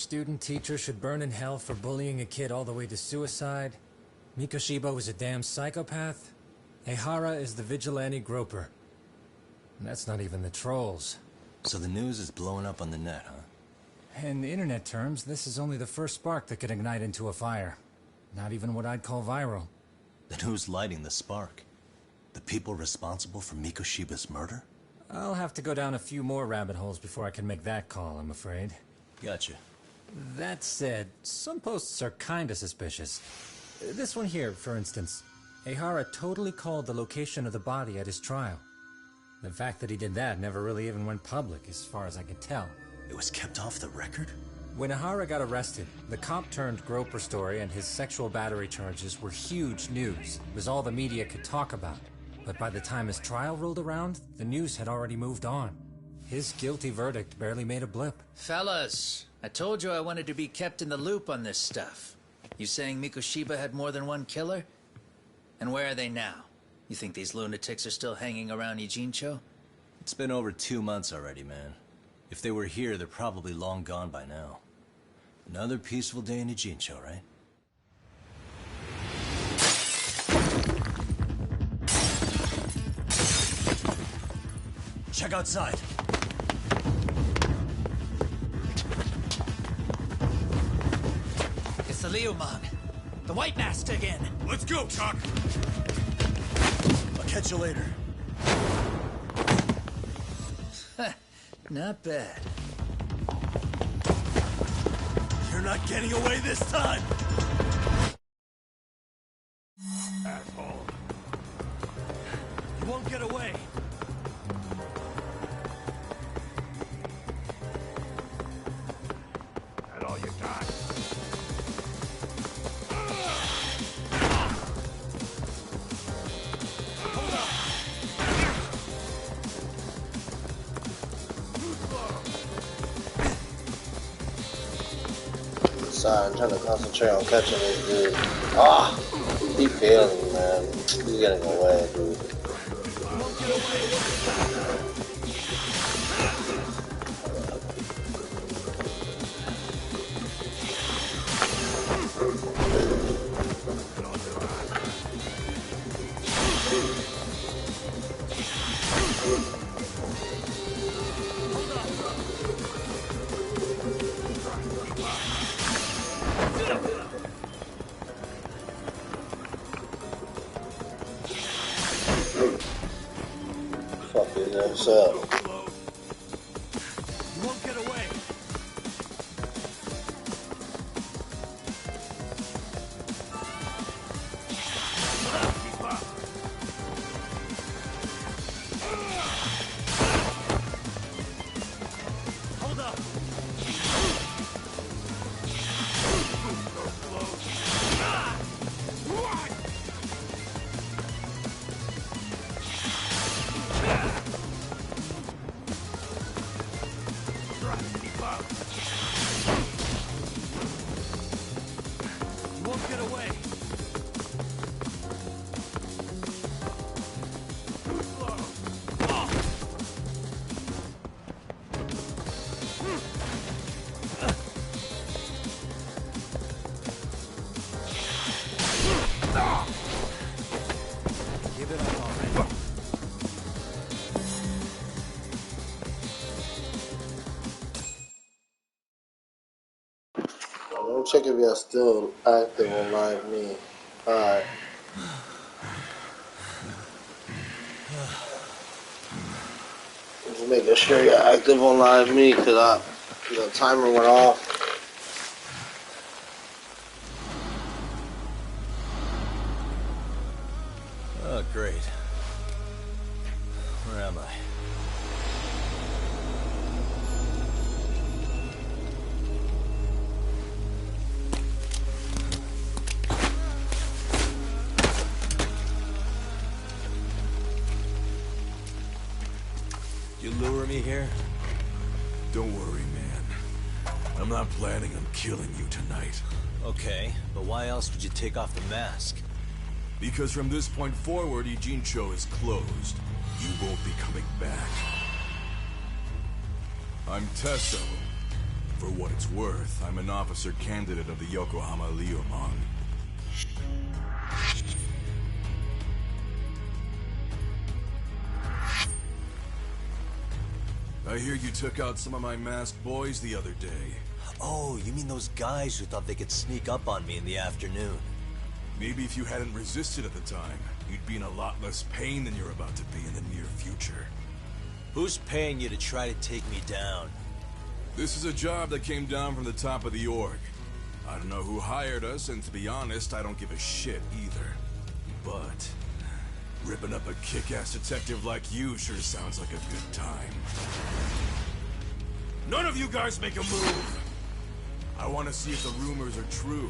student teacher should burn in hell for bullying a kid all the way to suicide. Mikoshiba was a damn psychopath. Ehara is the vigilante groper. And that's not even the trolls. So the news is blowing up on the net, huh? In internet terms, this is only the first spark that could ignite into a fire. Not even what I'd call viral. Then who's lighting the spark? The people responsible for Mikoshiba's murder? I'll have to go down a few more rabbit holes before I can make that call, I'm afraid. Gotcha. That said, some posts are kinda suspicious. This one here, for instance. Ehara totally called the location of the body at his trial. The fact that he did that never really even went public, as far as I could tell. It was kept off the record? When Ehara got arrested, the cop-turned-groper story and his sexual battery charges were huge news. It was all the media could talk about. But by the time his trial rolled around, the news had already moved on. His guilty verdict barely made a blip. Fellas, I told you I wanted to be kept in the loop on this stuff. You saying Mikoshiba had more than one killer? And where are they now? You think these lunatics are still hanging around Ijincho? It's been over 2 months already, man. If they were here, they're probably long gone by now. Another peaceful day in Ijincho, right? Check outside. It's the Leomon. The White Master again. Let's go, Chuck! I'll catch you later. Not bad. You're not getting away this time! Asshole. You won't get away! That all you got? Sorry, I'm trying to concentrate on catching this dude. Ah! He failing, man. He's getting away, dude. Fuck his ass up. You won't get away! Hold up! You won't get away! Give it up already. Let me check if y'all still active on Live Me. Alright. Just making sure you're active on Live Me because the timer went off. Oh, great. Where am I? You lure me here? Don't worry, man. I'm not planning on killing you tonight. Okay, but why else would you take off the mask? Because from this point forward, Ijincho is closed. You won't be coming back. I'm Tesso. For what it's worth, I'm an officer candidate of the Yokohama Leomong. I hear you took out some of my masked boys the other day. Oh, you mean those guys who thought they could sneak up on me in the afternoon? Maybe if you hadn't resisted at the time, you'd be in a lot less pain than you're about to be in the near future. Who's paying you to try to take me down? This is a job that came down from the top of the org. I don't know who hired us, and to be honest, I don't give a shit either. But ripping up a kick-ass detective like you sure sounds like a good time. None of you guys make a move! I want to see if the rumors are true,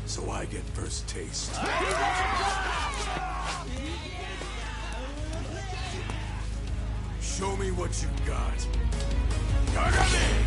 so I get first taste. Show me what you got. Kagami!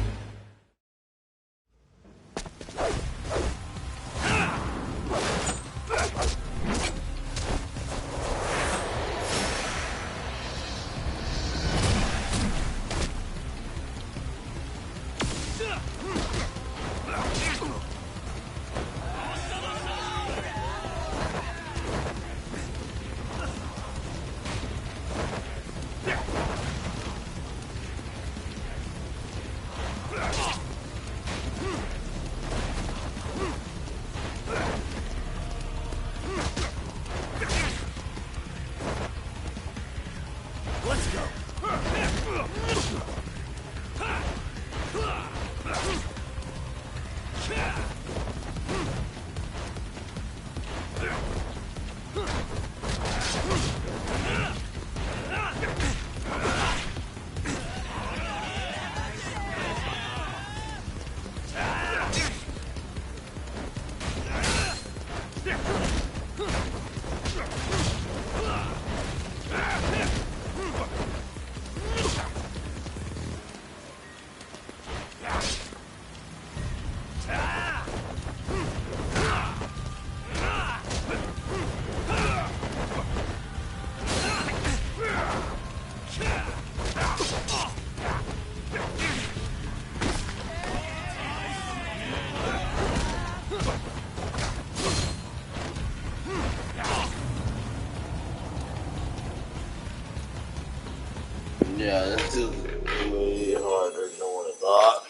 Yeah, this is way harder than what I thought.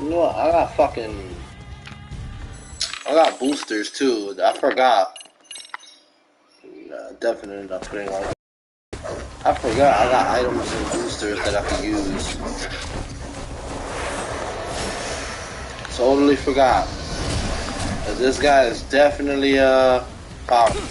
You know what? I got boosters too. I forgot. Definitely not putting on. I forgot I got items and boosters that I could use. Totally forgot. This guy is definitely powerful.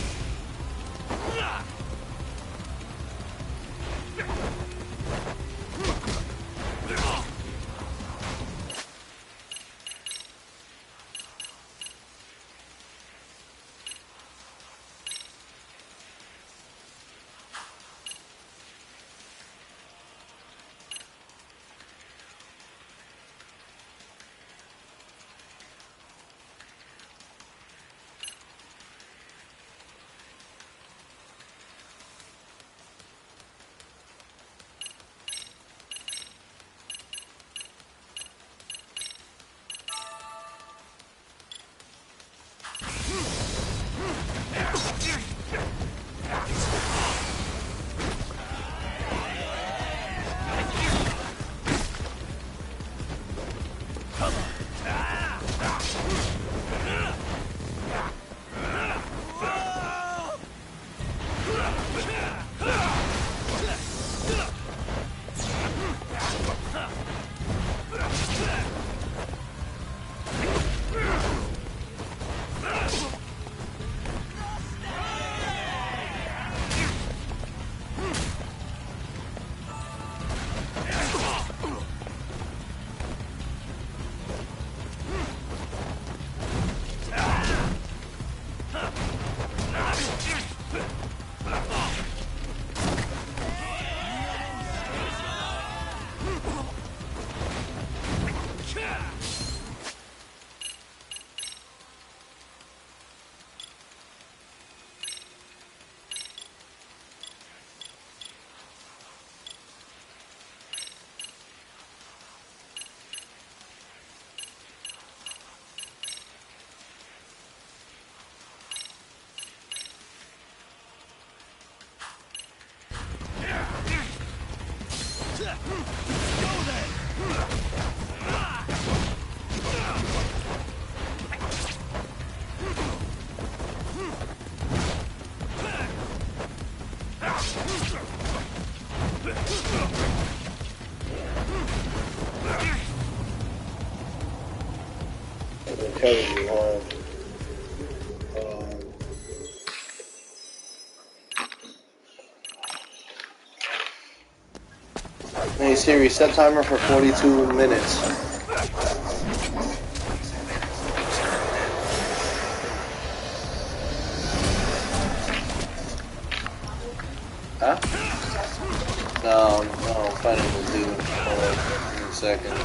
Telling you hard. Hey Siri, set timer for 42 minutes. Huh? No, I'm fighting this dude. Hold on, give me a second.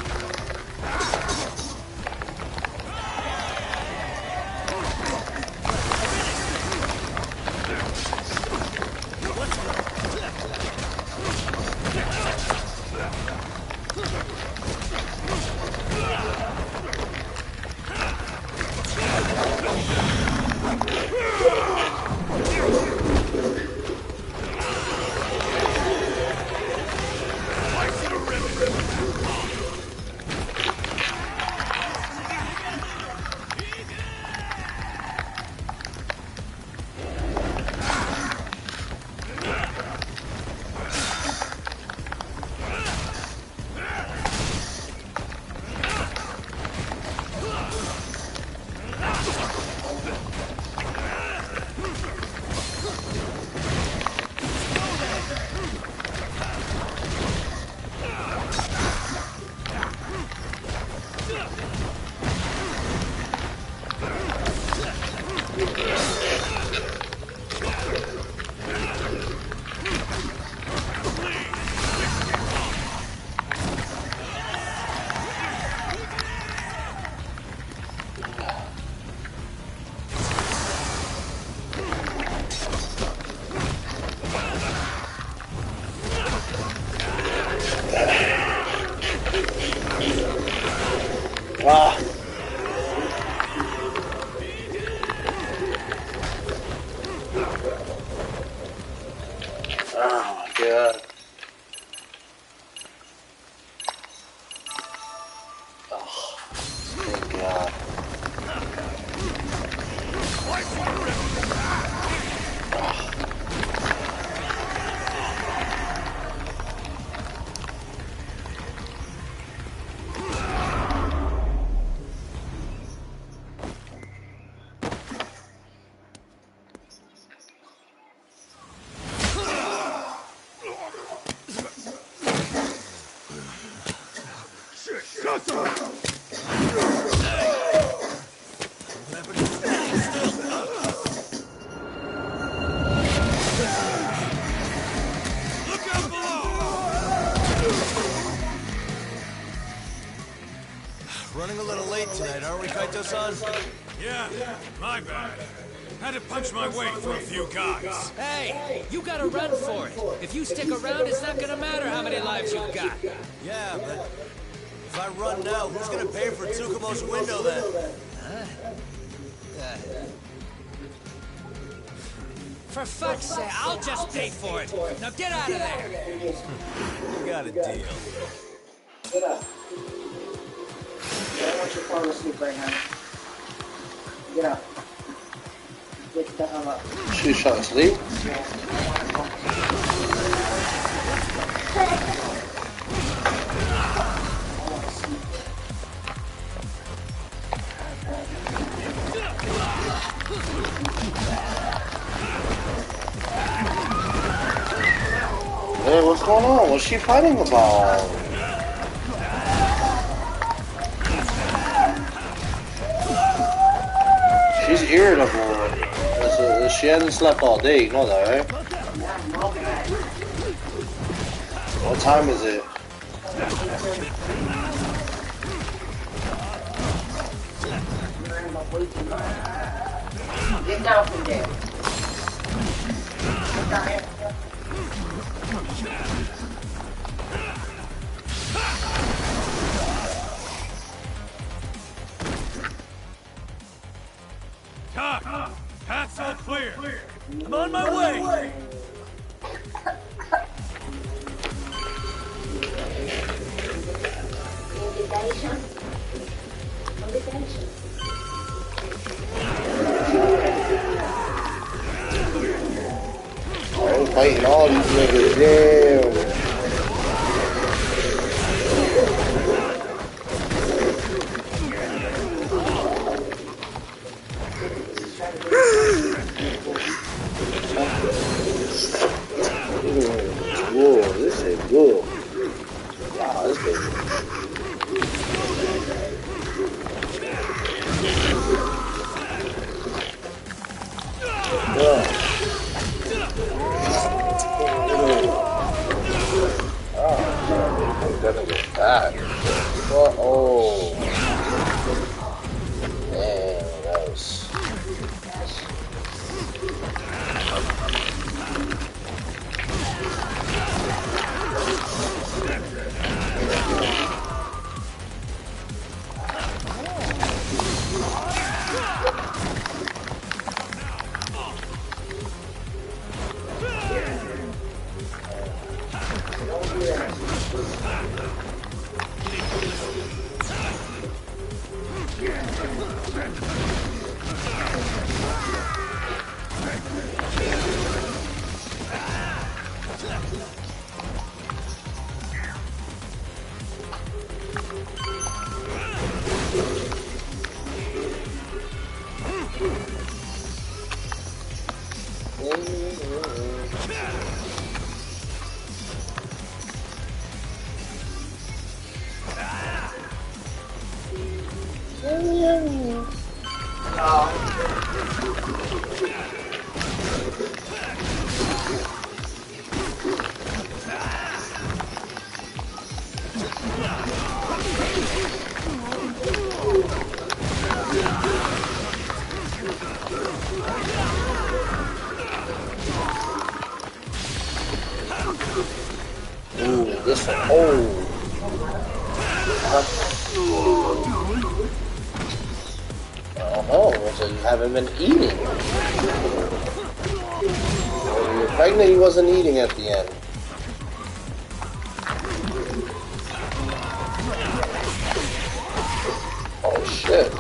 Ah. Oh my god. Oh, thank god. Running a little late tonight, aren't we, Kaito-san? Yeah, my bad. Had to punch my way through a few guys. Hey, you gotta run for it. If you stick around, it's not gonna matter how many lives you've got. Yeah, but if I run now, who's gonna pay for Tsukumo's window then? For fuck's sake, I'll just pay for it. Now get out of there. You got a deal. Get up. I don't want you falling asleep right now. Get up. Get the hell up. She shot asleep? Hey, what's going on? What's she fighting about? She's irritable. She hasn't slept all day, you know that, right? What time is it? Get down from there. Get down here. Doc, path's all clear. I'm on my way! I'm fighting all these niggas, damn. Whoa, this is good. Wow, this is gonna get back. What? Oh, man, that was. This one, oh. Oh, so you haven't been eating. When you're pregnant, he wasn't eating at the end. Oh shit.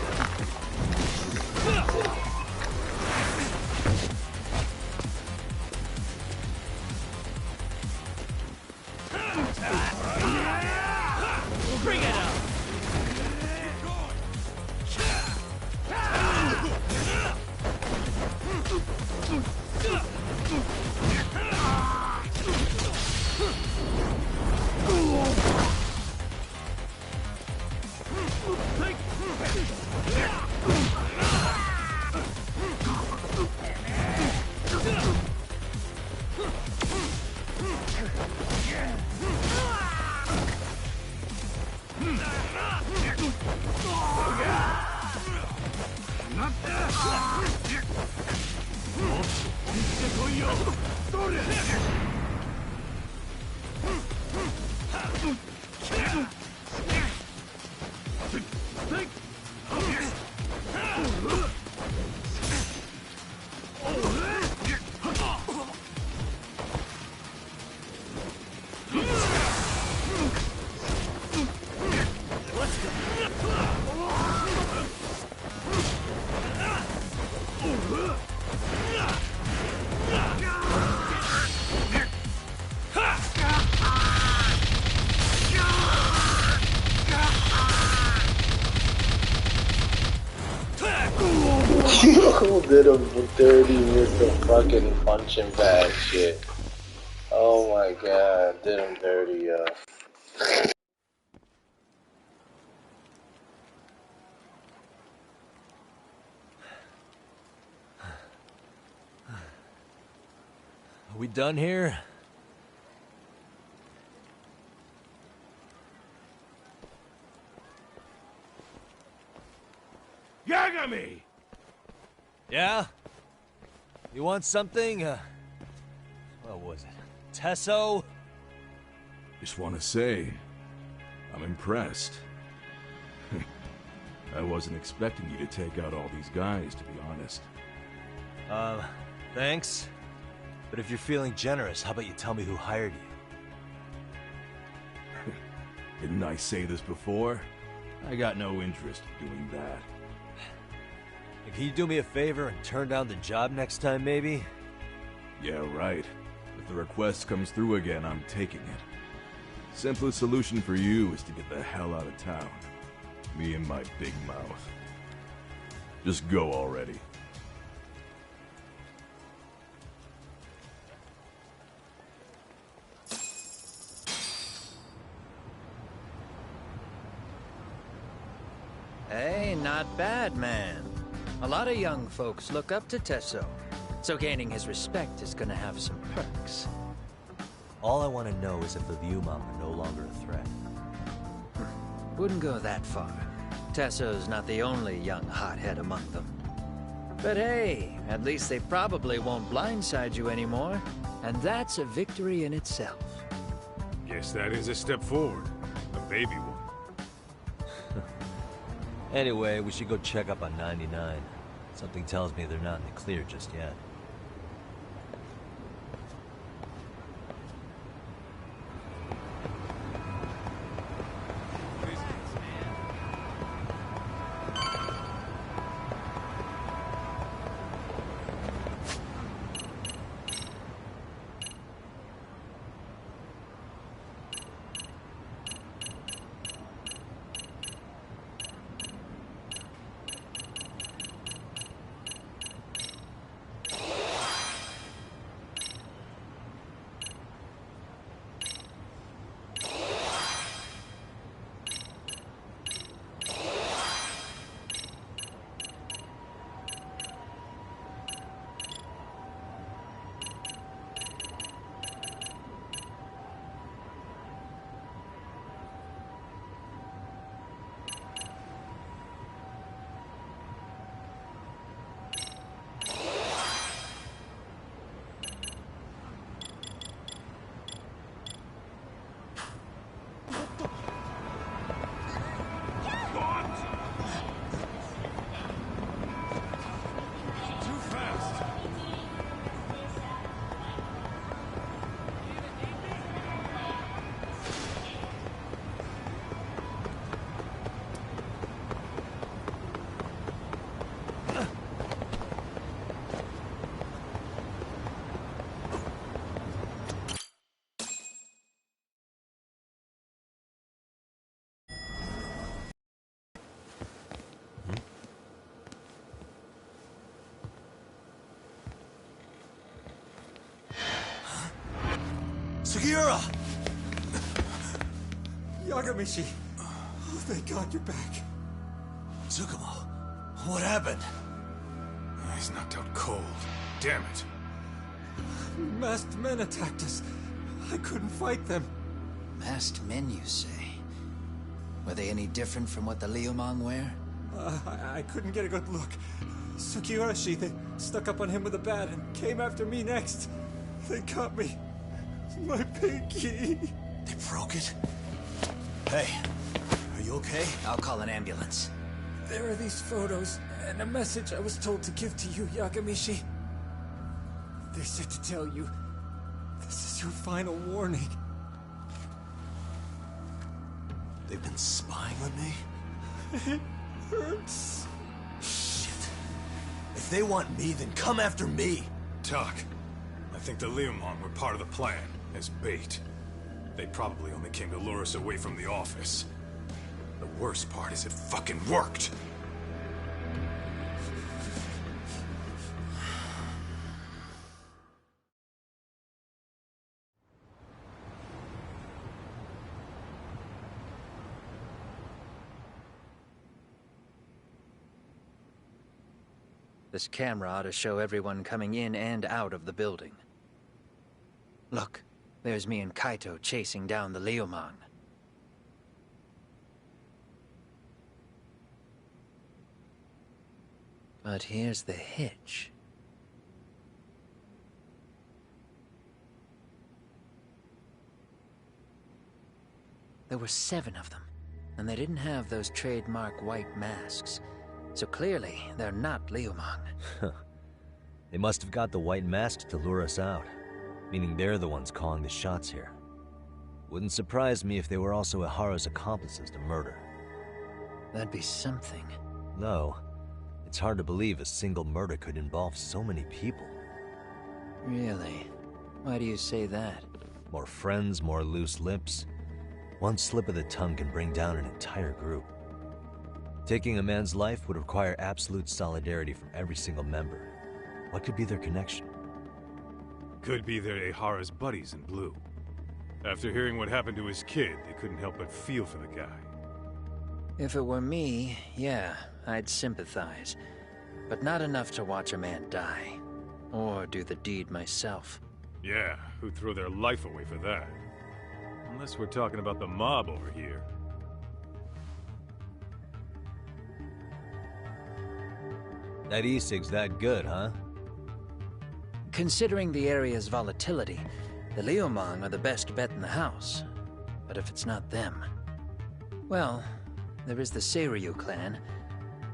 Who did him dirty with the fucking punching bag shit? Oh my god, did him dirty, yo. Are we done here? Yagami! Yeah? You want something? What was it? Tesso? Just want to say, I'm impressed. I wasn't expecting you to take out all these guys, to be honest. Thanks. But if you're feeling generous, how about you tell me who hired you? Didn't I say this before? I got no interest in doing that. Can you do me a favor and turn down the job next time, maybe? Yeah, right. If the request comes through again, I'm taking it. Simplest solution for you is to get the hell out of town. Me and my big mouth. Just go already. Hey, not bad, man. A lot of young folks look up to Tesso, so gaining his respect is gonna have some perks. All I want to know is if the Liumang are no longer a threat. Wouldn't go that far. Tesso's not the only young hothead among them. But hey, at least they probably won't blindside you anymore, and that's a victory in itself. Guess that is a step forward. A baby one. Anyway, we should go check up on 99. Something tells me they're not in the clear just yet. Sugiura! Yagamishi! Oh, thank God you're back. Tsukumo, what happened? He's knocked out cold. Damn it. Masked men attacked us. I couldn't fight them. Masked men, you say? Were they any different from what the Liumang wear? I couldn't get a good look. Sugiurashi, they stuck up on him with a bat and came after me next. They got me. My pinky. They broke it? Hey, are you okay? I'll call an ambulance. There are these photos and a message I was told to give to you, Yagamishi. They said to tell you, this is your final warning. They've been spying on me? It hurts. Shit. If they want me, then come after me. Talk. I think the Liumang were part of the plan, as bait. They probably only came to lure us away from the office. The worst part is it fucking worked! This camera ought to show everyone coming in and out of the building. Look, there's me and Kaito chasing down the Liumang. But here's the hitch. There were 7 of them, and they didn't have those trademark white masks. So clearly, they're not Liumang. They must have got the white mask to lure us out, meaning they're the ones calling the shots here. Wouldn't surprise me if they were also Ihara's accomplices to murder. That'd be something. No. It's hard to believe a single murder could involve so many people. Really? Why do you say that? More friends, more loose lips. One slip of the tongue can bring down an entire group. Taking a man's life would require absolute solidarity from every single member. What could be their connection? Could be they're Ehara's buddies in blue. After hearing what happened to his kid, they couldn't help but feel for the guy. If it were me, yeah, I'd sympathize. But not enough to watch a man die. Or do the deed myself. Yeah, who'd throw their life away for that? Unless we're talking about the mob over here. That e-cig's that good, huh? Considering the area's volatility, the Liumang are the best bet in the house. But if it's not them... Well, there is the Seiryu clan,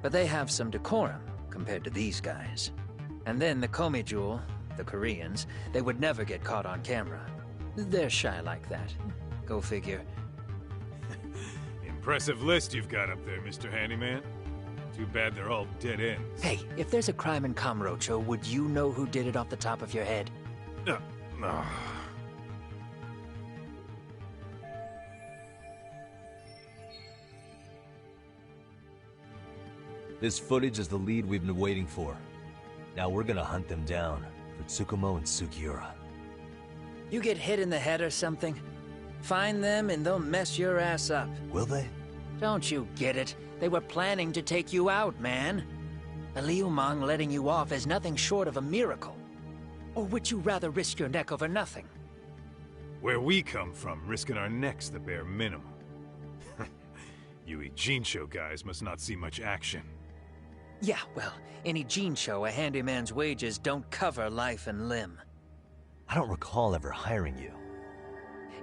but they have some decorum compared to these guys. And then the Komijul, the Koreans, they would never get caught on camera. They're shy like that. Go figure. Impressive list you've got up there, Mr. Handyman. Too bad they're all dead ends. Hey, if there's a crime in Kamurocho, would you know who did it off the top of your head? No. This footage is the lead we've been waiting for. Now we're gonna hunt them down for Tsukumo and Sugiura. You get hit in the head or something? Find them and they'll mess your ass up. Will they? Don't you get it? They were planning to take you out, man. The Liumang letting you off is nothing short of a miracle. Or would you rather risk your neck over nothing? Where we come from, risking our necks the bare minimum. You Ijincho guys must not see much action. Yeah, well, in Ijincho, a handyman's wages don't cover life and limb. I don't recall ever hiring you.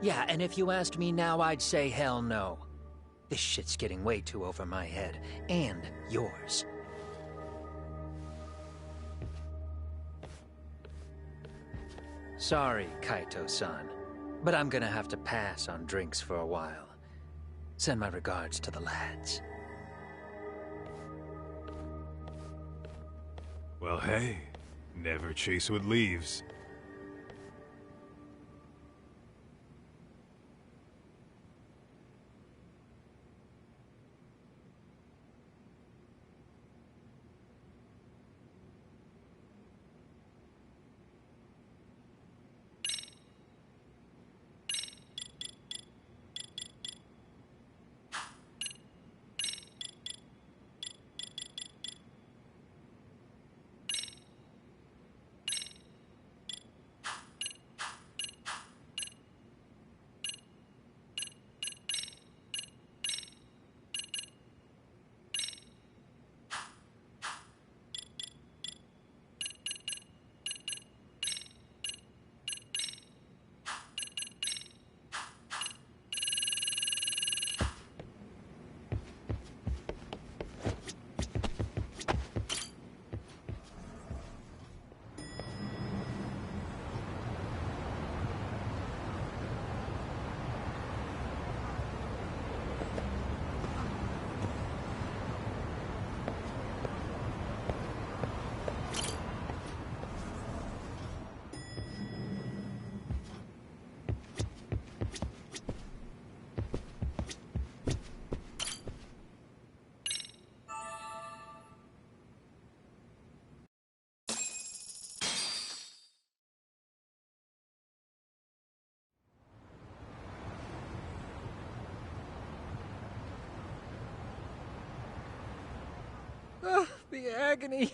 Yeah, and if you asked me now, I'd say hell no. This shit's getting way too over my head. And yours. Sorry, Kaito-san. But I'm gonna have to pass on drinks for a while. Send my regards to the lads. Well, hey, never chase what leaves. The agony.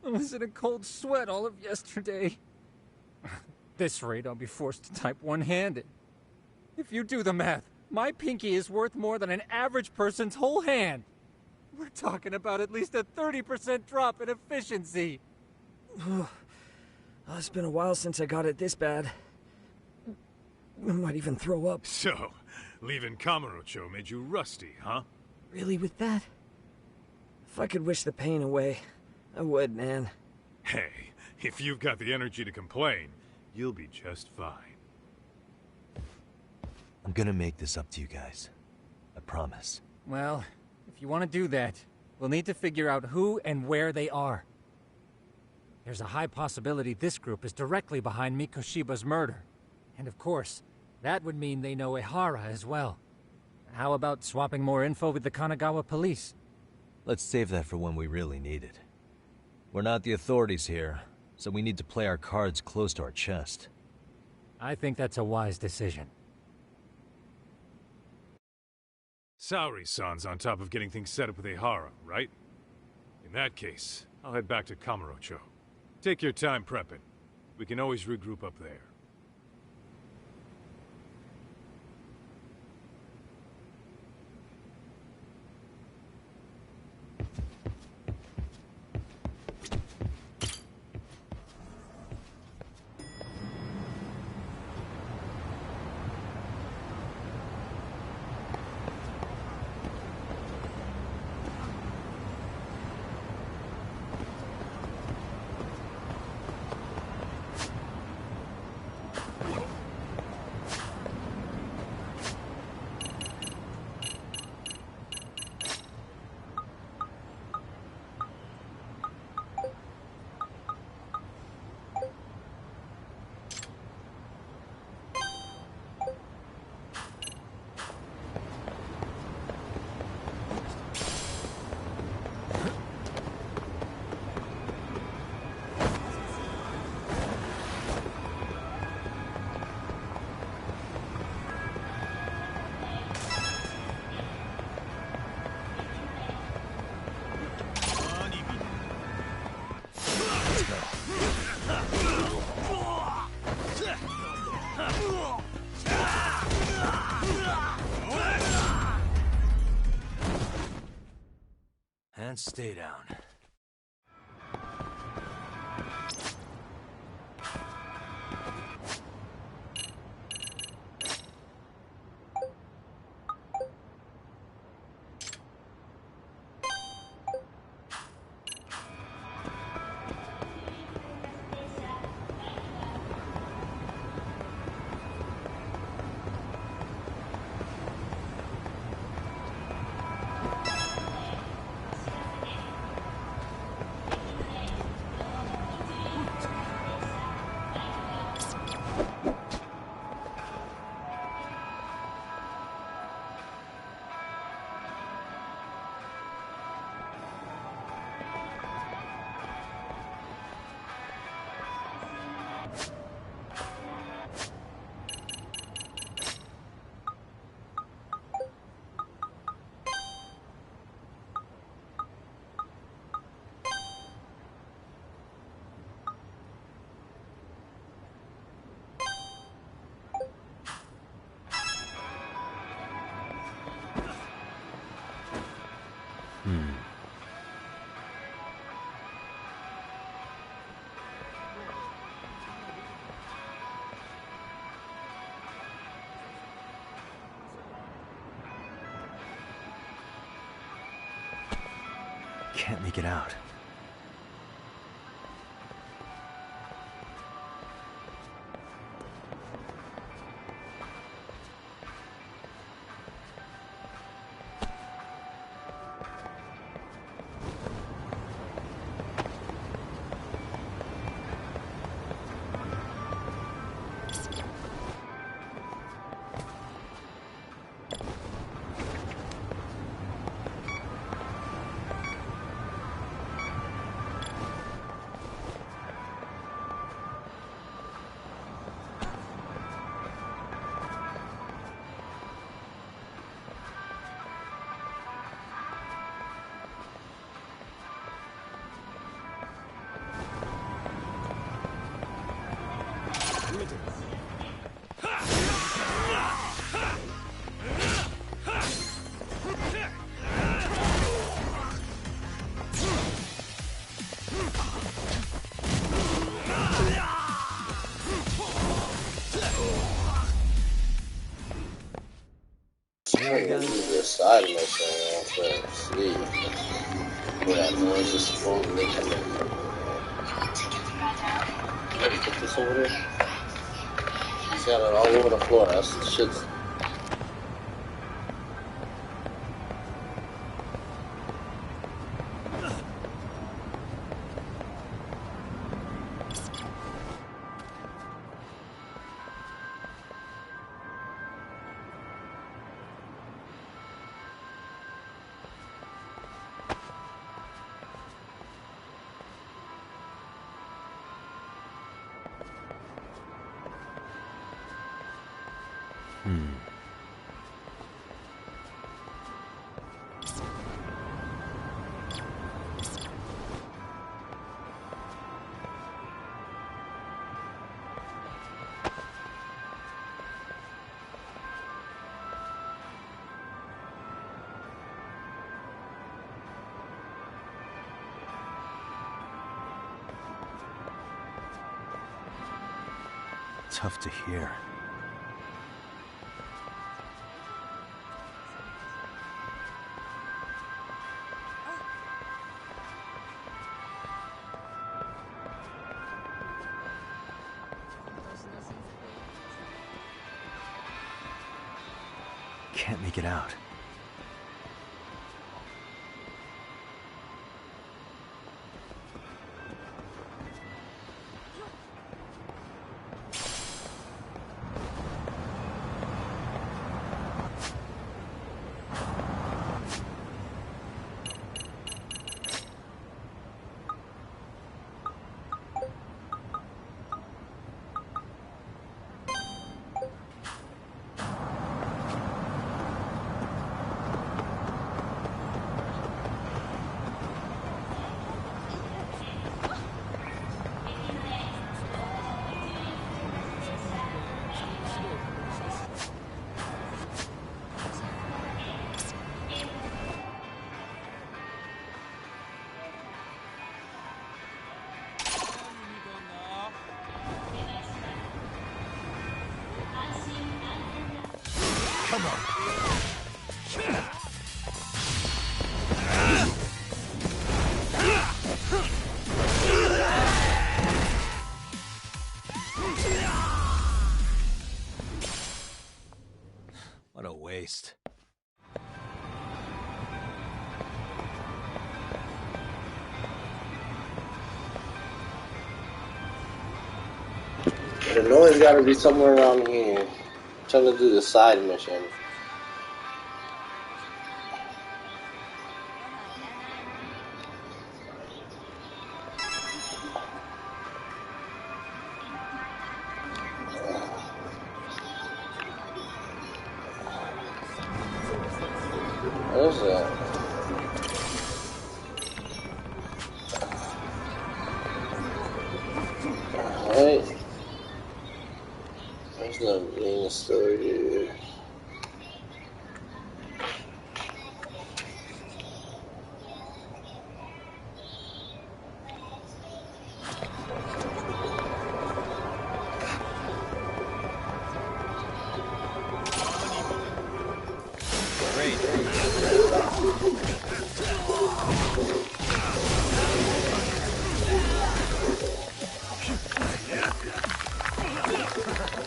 I was in a cold sweat all of yesterday. At this rate, I'll be forced to type one-handed. If you do the math, my pinky is worth more than an average person's whole hand. We're talking about at least a 30% drop in efficiency. It's been a while since I got it this bad. I might even throw up. So, leaving Kamurocho made you rusty, huh? Really, with that? If I could wish the pain away, I would, man. Hey, if you've got the energy to complain, you'll be just fine. I'm gonna make this up to you guys. I promise. Well, if you want to do that, we'll need to figure out who and where they are. There's a high possibility this group is directly behind Mikoshiba's murder. And of course, that would mean they know Ehara as well. How about swapping more info with the Kanagawa police? Let's save that for when we really need it. We're not the authorities here, so we need to play our cards close to our chest. I think that's a wise decision. Saori-san's on top of getting things set up with Ehara, right? In that case, I'll head back to Kamurocho. Take your time prepping. We can always regroup up there. And stay down. Can't make it out. I can do this side mission real quick. See where that noise is supposedly coming from. Let me put this over there. It's got it all over the floor. That's the shit's. Tough to hear. Can't make it out. Come on. What a waste. The noise gotta be somewhere around here. I'm trying to do the side mission. What is that? Alright. There's the main story here.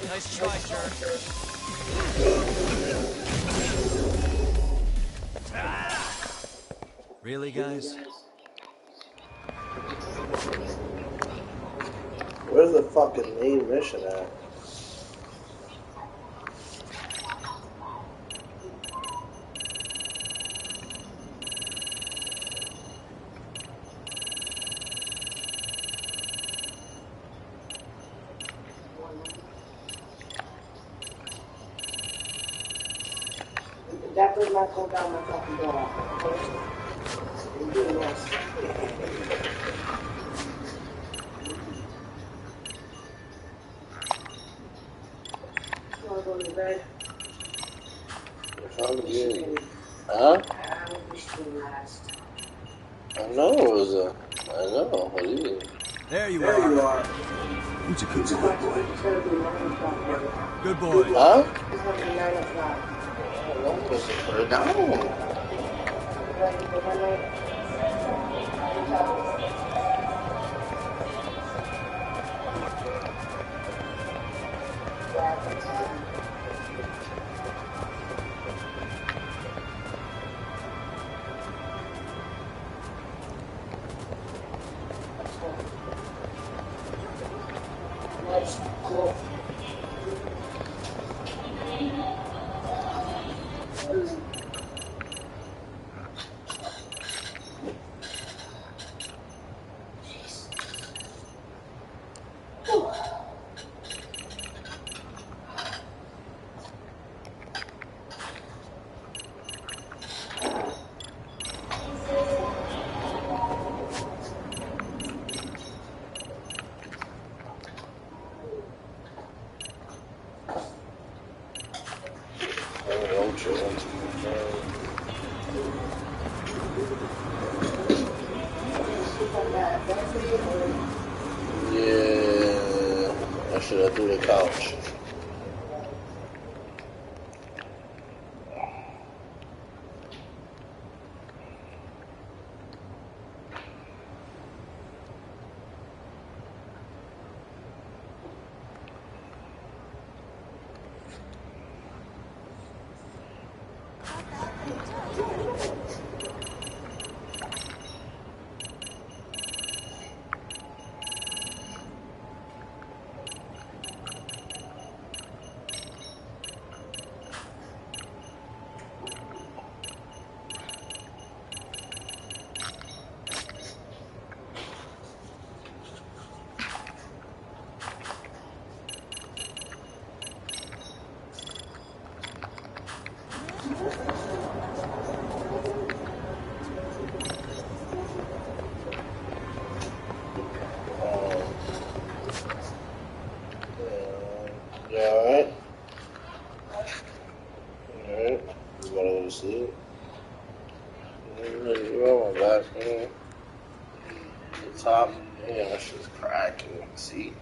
Nice try, sir. Really, guys? Where's the fucking main mission at? Definitely not go down my fucking door. You're doing this. You wanna go to bed? What's wrong with you? Huh? I will be stream last. I know it was a. I know. What is it? There you are. Who's a good It's boy? gonna be 9 o'clock, baby. Good boy. Huh? It's gonna be 9 o'clock. I don't know. Put it down. Ready for my night? Let's go. shit went to yeah, I should have threw the couch. Alright. Alright. You gotta go to sleep. You're on my back, man. The top, yeah, that shit's cracking. See?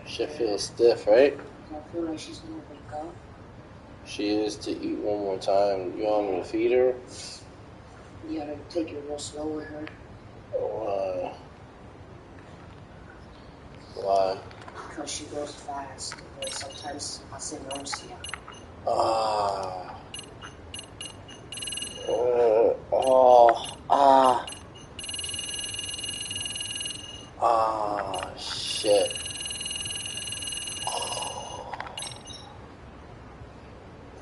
Shit feels stiff, right? I feel like she's gonna wake up. She is to eat one more time. You want me to feed her? You gotta take it real slow with her. Why? Why? Because she goes fast. And sometimes I say no to you. Ah. Shit.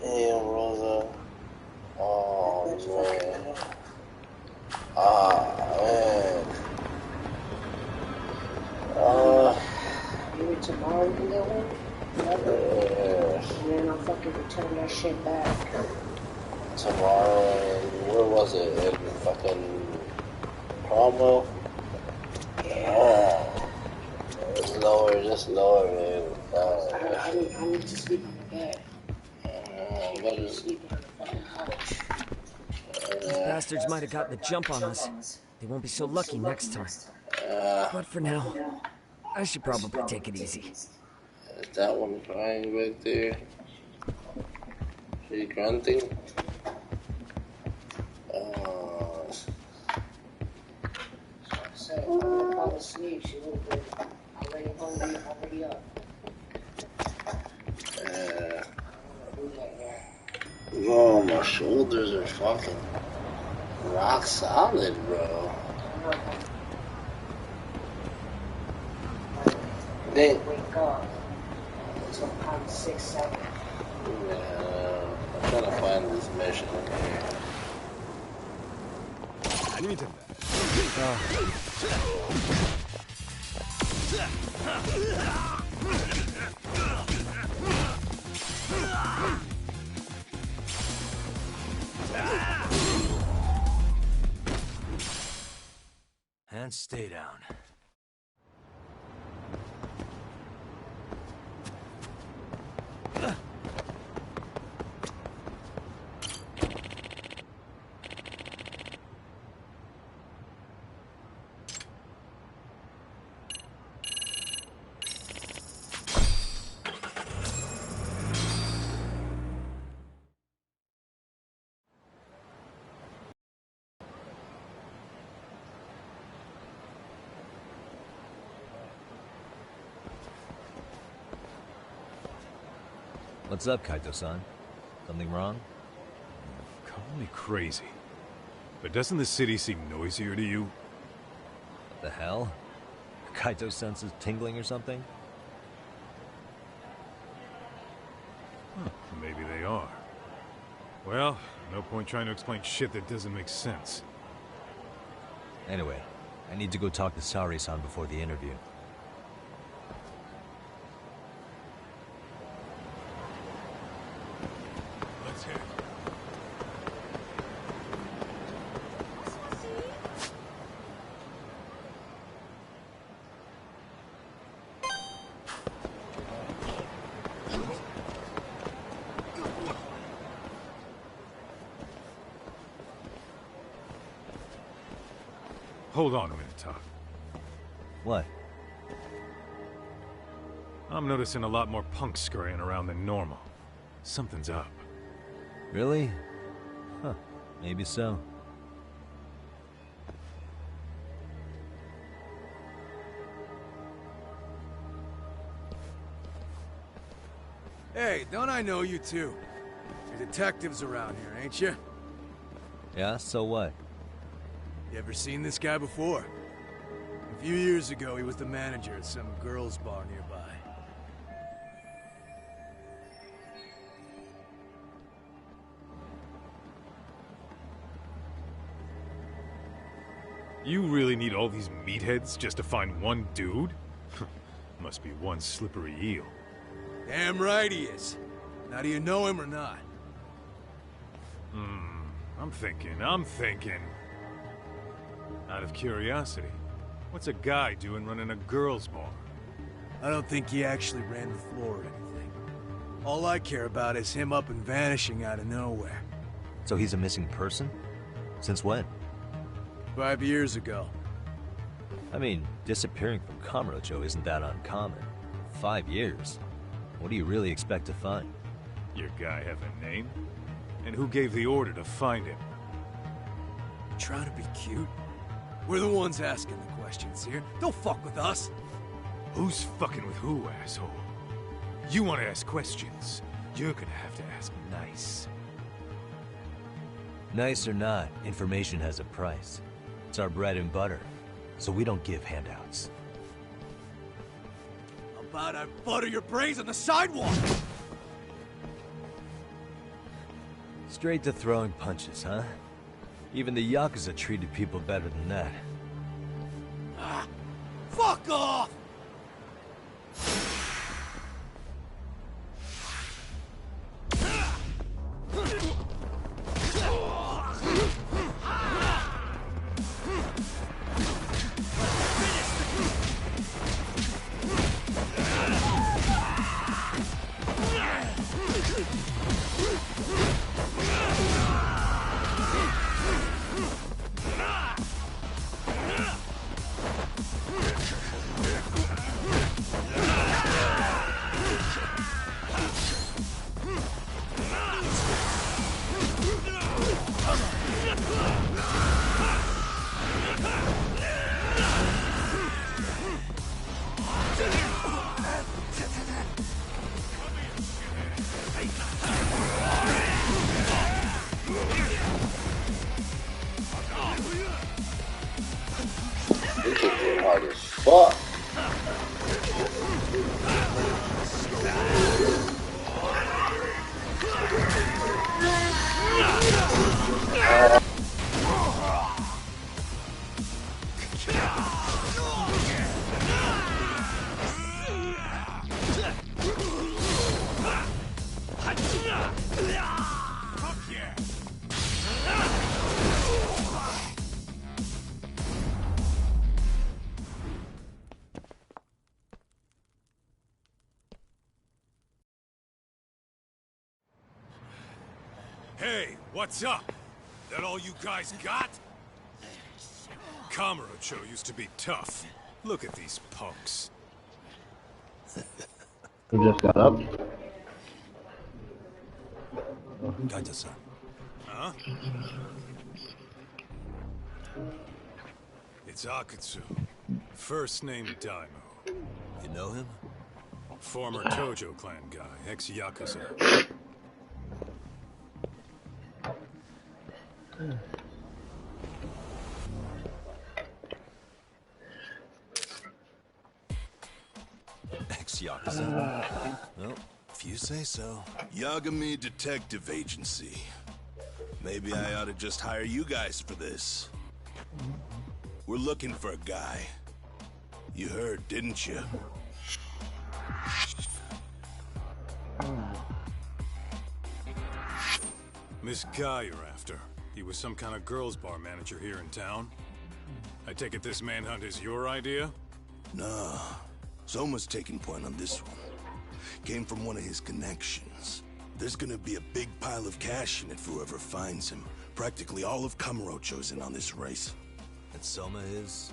Damn, Rosa. Oh, man. Man. Maybe tomorrow we can get one? Yeah. And then I'll fucking return that shit back. Tomorrow, and where was it? In fucking Cromwell? Yeah. Just lower, man. I need to sleep on the bed. I'm I need to sleep on the fucking couch. These bastards might have got the jump on us. They won't be so lucky next time. But for now, I should probably take it easy. Is that one crying right there? She grunting? So if I would have fall asleep, she would have been already hungry, already up. Oh, my shoulders are fucking rock solid, bro. They wake up until probably 6, 7. Yeah, I'm trying to find this mission here. And stay down. What's up, Kaito-san? Something wrong? Call me crazy, but doesn't the city seem noisier to you? What the hell? Kaito senses tingling or something? Huh, maybe they are. Well, no point trying to explain shit that doesn't make sense. Anyway, I need to go talk to Sari-san before the interview. Let's hit. Hold on a minute, Todd. What? I'm noticing a lot more punks scurrying around than normal. Something's up. Really? Huh. Maybe so. Hey, don't I know you two? You're detectives around here, ain't you? Yeah, so what? You ever seen this guy before? A few years ago, he was the manager at some girls' bar nearby. You really need all these meatheads just to find one dude? Must be one slippery eel. Damn right he is. Now, do you know him or not? I'm thinking. Out of curiosity, what's a guy doing running a girls' bar? I don't think he actually ran the floor or anything. All I care about is him up and vanishing out of nowhere. So he's a missing person? Since when? 5 years ago. I mean, disappearing from Kamurocho isn't that uncommon. 5 years. What do you really expect to find? Your guy have a name? And who gave the order to find him? You trying to be cute? We're the ones asking the questions here. Don't fuck with us. Who's fucking with who, asshole? You want to ask questions? You're gonna have to ask nice. Nice or not, information has a price. It's our bread and butter, so we don't give handouts. How about I butter your brains on the sidewalk? Straight to throwing punches, huh? Even the Yakuza treated people better than that. Ah, fuck off! Hard as fuck. Hey, what's up? That all you guys got? Kamurocho used to be tough. Look at these punks. Who just got up? Kaita-san. Huh? It's Akutsu. First name Daimo. You know him? Former Tojo clan guy, ex-Yakuza. Ex-Yakuza. Well, if you say so. Yagami Detective Agency. Maybe I ought to just hire you guys for this. We're looking for a guy. You heard, didn't you? This guy you're after, he was some kind of girls' bar manager here in town? I take it this manhunt is your idea? Nah. Soma's taking point on this one. Came from one of his connections. There's gonna be a big pile of cash in it for whoever finds him. Practically all of Kamurocho's in on this race. And Soma is?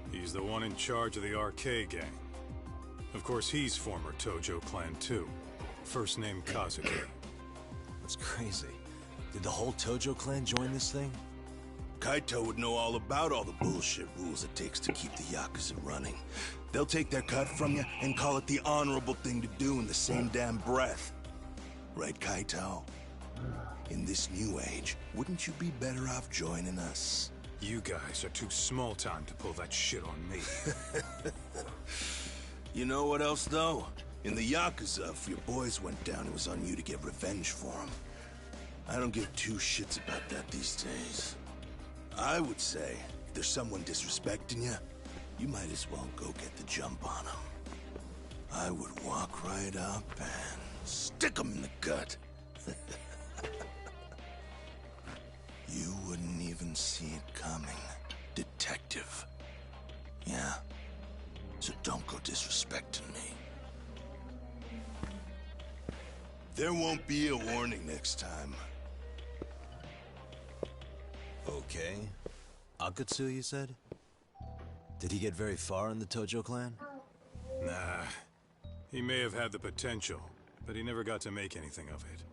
He's the one in charge of the RK gang. Of course, he's former Tojo clan too. First name Kazuki. That's crazy. Did the whole Tojo clan join this thing? Kaito would know all about all the bullshit rules it takes to keep the Yakuza running. They'll take their cut from you and call it the honorable thing to do in the same damn breath. Right, Kaito? In this new age, wouldn't you be better off joining us? You guys are too small time to pull that shit on me. You know what else, though? In the Yakuza, if your boys went down, it was on you to get revenge for them. I don't give two shits about that these days. I would say, if there's someone disrespecting you, you might as well go get the jump on them. I would walk right up and stick them in the gut. You wouldn't even see it coming, detective. Yeah? So don't go disrespecting me. There won't be a warning next time. Okay. Akatsu, you said? Did he get very far in the Tojo clan? Nah. He may have had the potential, but he never got to make anything of it.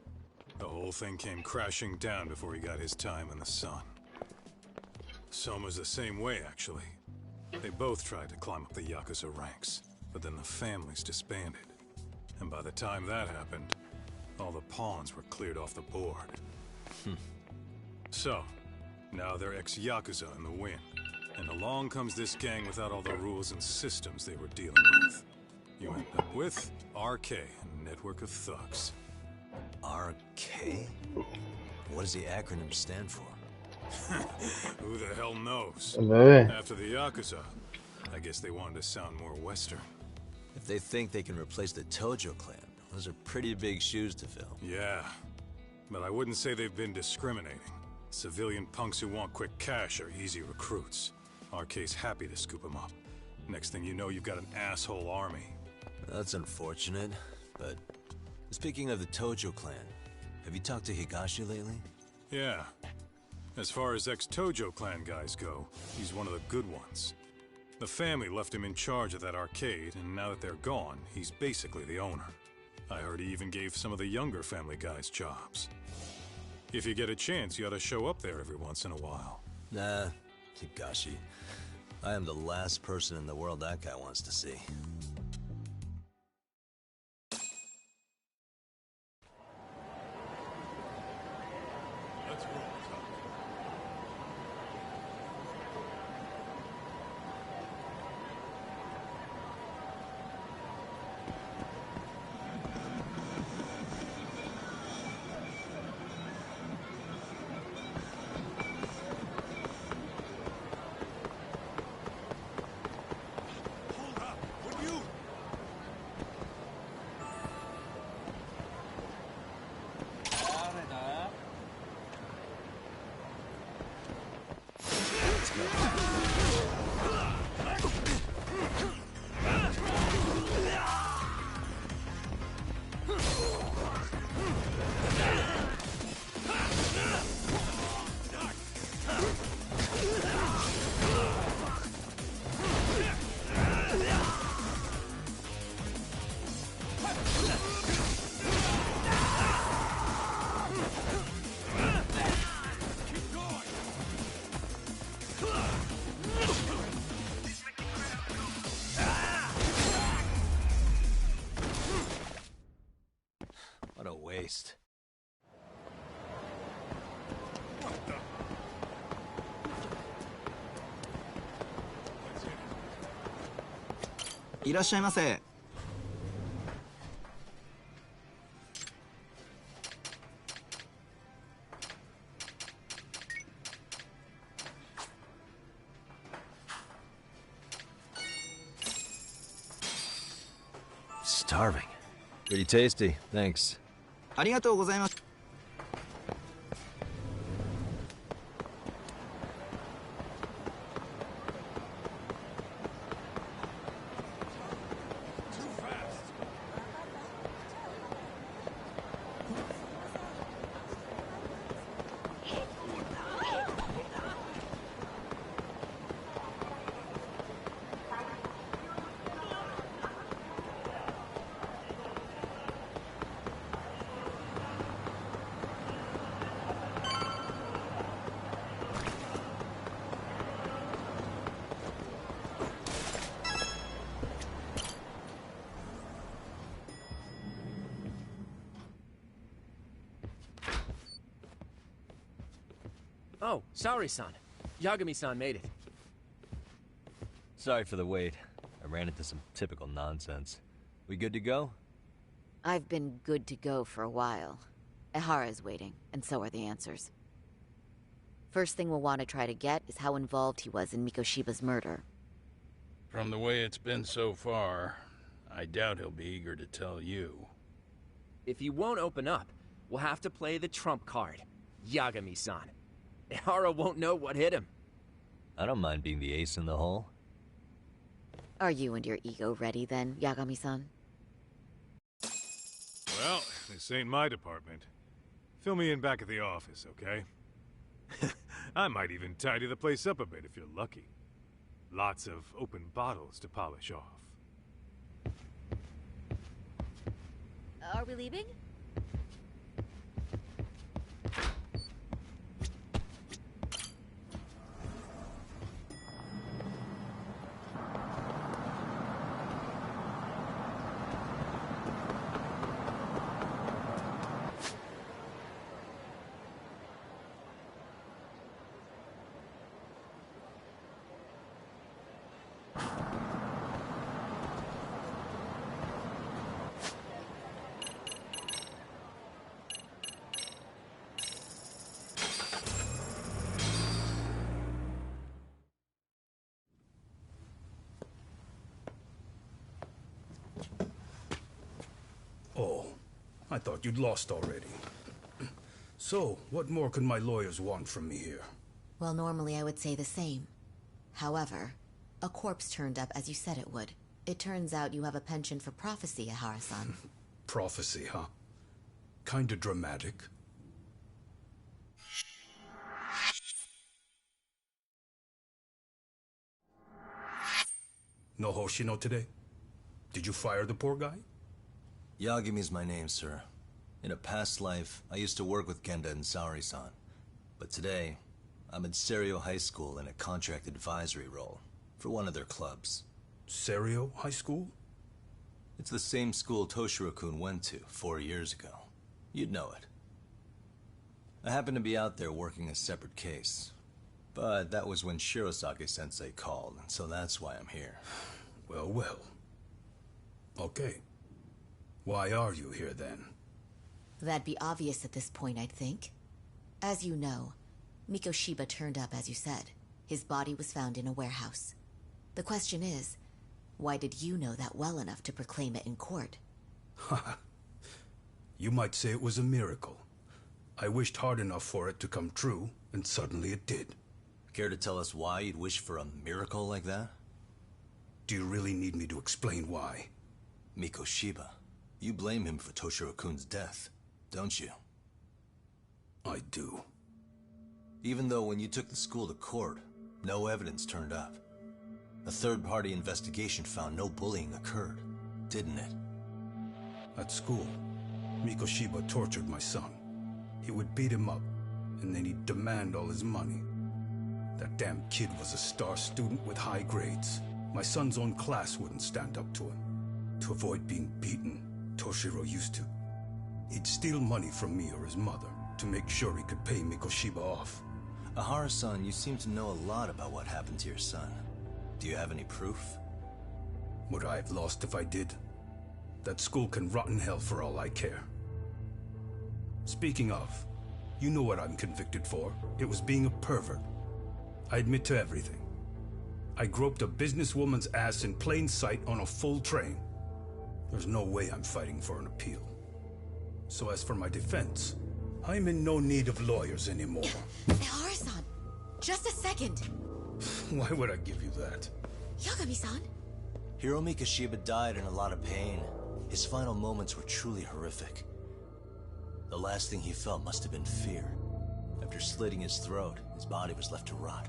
The whole thing came crashing down before he got his time in the sun. Soma's the same way, actually. They both tried to climb up the Yakuza ranks, but then the families disbanded. And by the time that happened, all the pawns were cleared off the board. So, now they're ex-Yakuza in the wind. And along comes this gang without all the rules and systems they were dealing with. You end up with RK, a network of thugs. RK? What does the acronym stand for? Who the hell knows? Bebé. After the Yakuza, I guess they wanted to sound more Western. If they think they can replace the Tojo clan, those are pretty big shoes to fill. Yeah, but I wouldn't say they've been discriminating. Civilian punks who want quick cash are easy recruits. RK's happy to scoop them up. Next thing you know, you've got an asshole army. That's unfortunate, but speaking of the Tojo clan, have you talked to Higashi lately? Yeah. As far as ex-Tojo clan guys go, he's one of the good ones. The family left him in charge of that arcade, and now that they're gone, he's basically the owner. I heard he even gave some of the younger family guys jobs. If you get a chance, you ought to show up there every once in a while. Nah, Higashi. I am the last person in the world that guy wants to see. Let's roll, Tuck. What a waste. いらっしゃいませ。Starving. Pretty tasty, thanks. ありがとうございます。Oh, sorry-san. Yagami-san made it. Sorry for the wait. I ran into some typical nonsense. We good to go? I've been good to go for a while. Ehara's waiting, and so are the answers. First thing we'll want to try to get is how involved he was in Mikoshiba's murder. From the way it's been so far, I doubt he'll be eager to tell you. If he won't open up, we'll have to play the trump card. Yagami-san. Ehara won't know what hit him. I don't mind being the ace in the hole. Are you and your ego ready then, Yagami-san? Well, this ain't my department. Fill me in back at the office, okay? I might even tidy the place up a bit if you're lucky. Lots of open bottles to polish off. Are we leaving? Oh, I thought you'd lost already. So, what more could my lawyers want from me here? Well, normally I would say the same. However, a corpse turned up as you said it would. It turns out you have a penchant for prophecy, Ehara-san. Prophecy, huh? Kinda dramatic. No Hoshino today? Did you fire the poor guy? Yagami's my name, sir. In a past life, I used to work with Genda and Saori-san. But today, I'm at Serio High School in a contract advisory role for one of their clubs. Serio High School? It's the same school Toshiro-kun went to 4 years ago. You'd know it. I happened to be out there working a separate case. But that was when Shirosake-sensei called, and so that's why I'm here. Well, well. Okay. Why are you here, then? That'd be obvious at this point, I'd think. As you know, Mikoshiba turned up as you said. His body was found in a warehouse. The question is, why did you know that well enough to proclaim it in court? You might say it was a miracle. I wished hard enough for it to come true, and suddenly it did. Care to tell us why you'd wish for a miracle like that? Do you really need me to explain why? Mikoshiba. You blame him for Toshiro-kun's death, don't you? I do. Even though when you took the school to court, no evidence turned up. A third-party investigation found no bullying occurred, didn't it? At school, Mikoshiba tortured my son. He would beat him up, and then he'd demand all his money. That damn kid was a star student with high grades. My son's own class wouldn't stand up to him. To avoid being beaten, Toshiro used to. He'd steal money from me or his mother to make sure he could pay Mikoshiba off. Ehara-san, you seem to know a lot about what happened to your son. Do you have any proof? Would I have lost if I did? That school can rot in hell for all I care. Speaking of, you know what I'm convicted for. It was being a pervert. I admit to everything. I groped a businesswoman's ass in plain sight on a full train. There's no way I'm fighting for an appeal. So as for my defense, I'm in no need of lawyers anymore. Ehara-san, just a second. Why would I give you that? Yagami-san? Hiro Mikoshiba died in a lot of pain. His final moments were truly horrific. The last thing he felt must have been fear. After slitting his throat, his body was left to rot.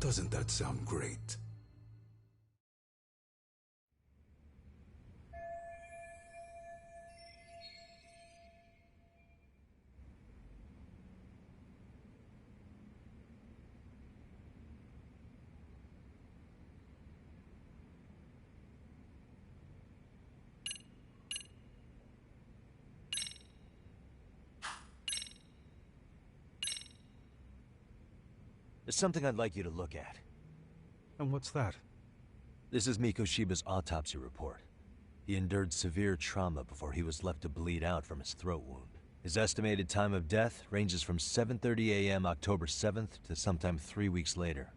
Doesn't that sound great? There's something I'd like you to look at. And what's that? This is Mikoshiba's autopsy report. He endured severe trauma before he was left to bleed out from his throat wound. His estimated time of death ranges from 7:30 a.m. October 7th to sometime 3 weeks later.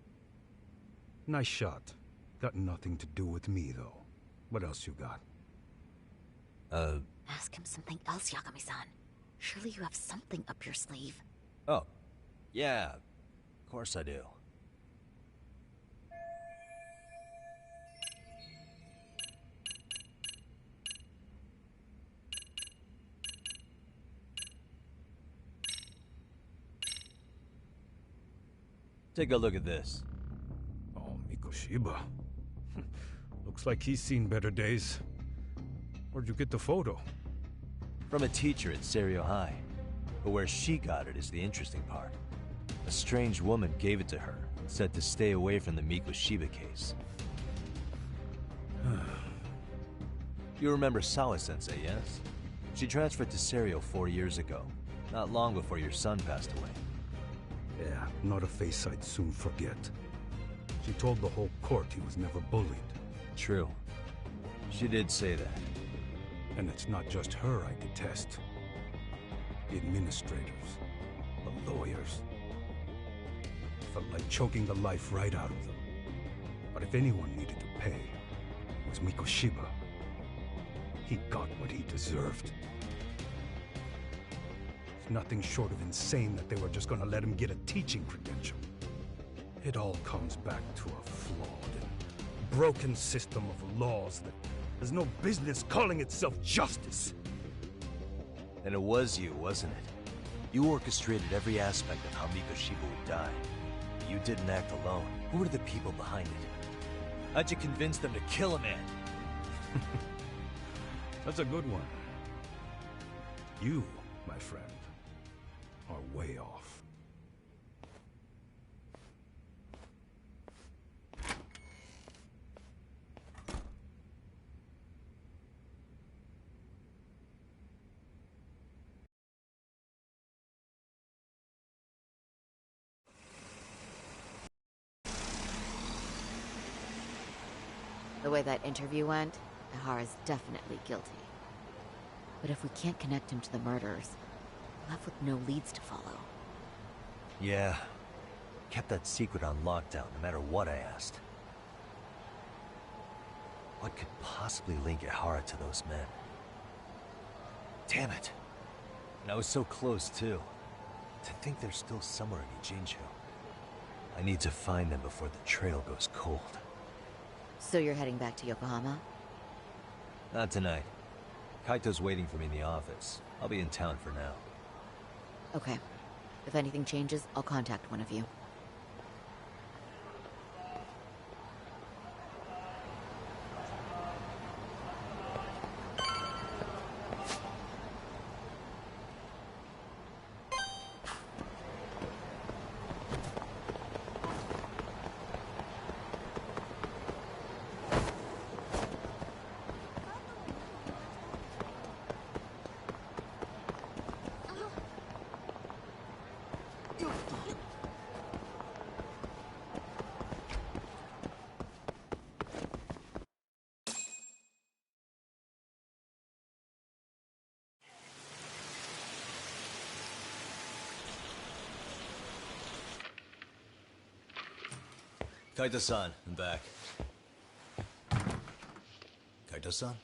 Nice shot. Got nothing to do with me, though. What else you got? Ask him something else, Yagami-san. Surely you have something up your sleeve. Oh, yeah, of course I do. Take a look at this. Oh, Mikoshiba. Looks like he's seen better days. Where'd you get the photo? From a teacher at Serio High. But where she got it is the interesting part. A strange woman gave it to her and said to stay away from the Mikoshiba case. You remember Sawa-sensei, yes? She transferred to Serio 4 years ago, not long before your son passed away. Yeah, not a face I'd soon forget. She told the whole court he was never bullied. True. She did say that. And it's not just her I detest. The administrators, the lawyers. Felt like choking the life right out of them. But if anyone needed to pay, it was Mikoshiba. He got what he deserved. It's nothing short of insane that they were just gonna let him get a teaching credential. It all comes back to a flawed and broken system of laws that has no business calling itself justice. And it was you, wasn't it? You orchestrated every aspect of how Mikoshiba would die. You didn't act alone. Who were the people behind it? How'd you convince them to kill a man? That's a good one. You, my friend, are way off. The way that interview went, Ihara's definitely guilty. But if we can't connect him to the murders, we're left with no leads to follow. Yeah. Kept that secret on lockdown, no matter what I asked. What could possibly link Ihara to those men? Damn it. And I was so close, too. To think they're still somewhere in Ijincho. I need to find them before the trail goes cold. So you're heading back to Yokohama? Not tonight. Kaito's waiting for me in the office. I'll be in town for now. Okay. If anything changes, I'll contact one of you. Kaito-san, I'm back. Kaito-san?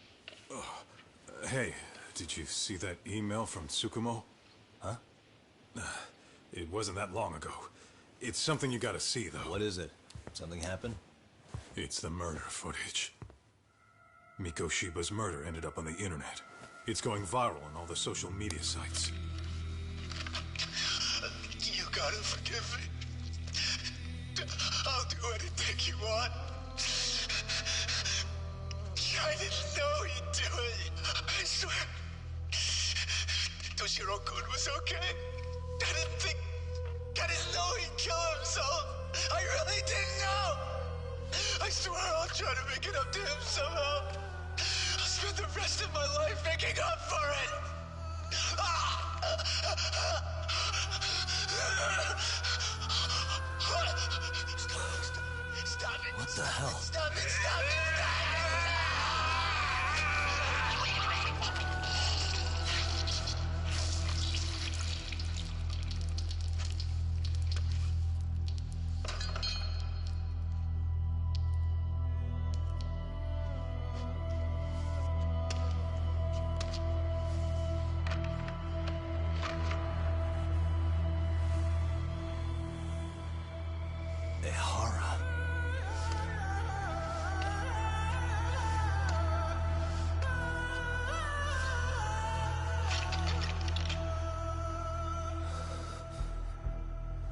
Hey, did you see that email from Tsukumo? Huh? It wasn't that long ago. It's something you gotta see, though. What is it? Something happened? It's the murder footage. Mikoshiba's murder ended up on the internet. It's going viral on all the social media sites. You gotta forgive me. I'll do anything you want. I didn't know he'd do it. I swear. Toshiro-kun was okay. I didn't know he'd kill himself. I really didn't know. I swear I'll try to make it up to him somehow. I'll spend the rest of my life making up for it. What the hell? Stop it! Stop it!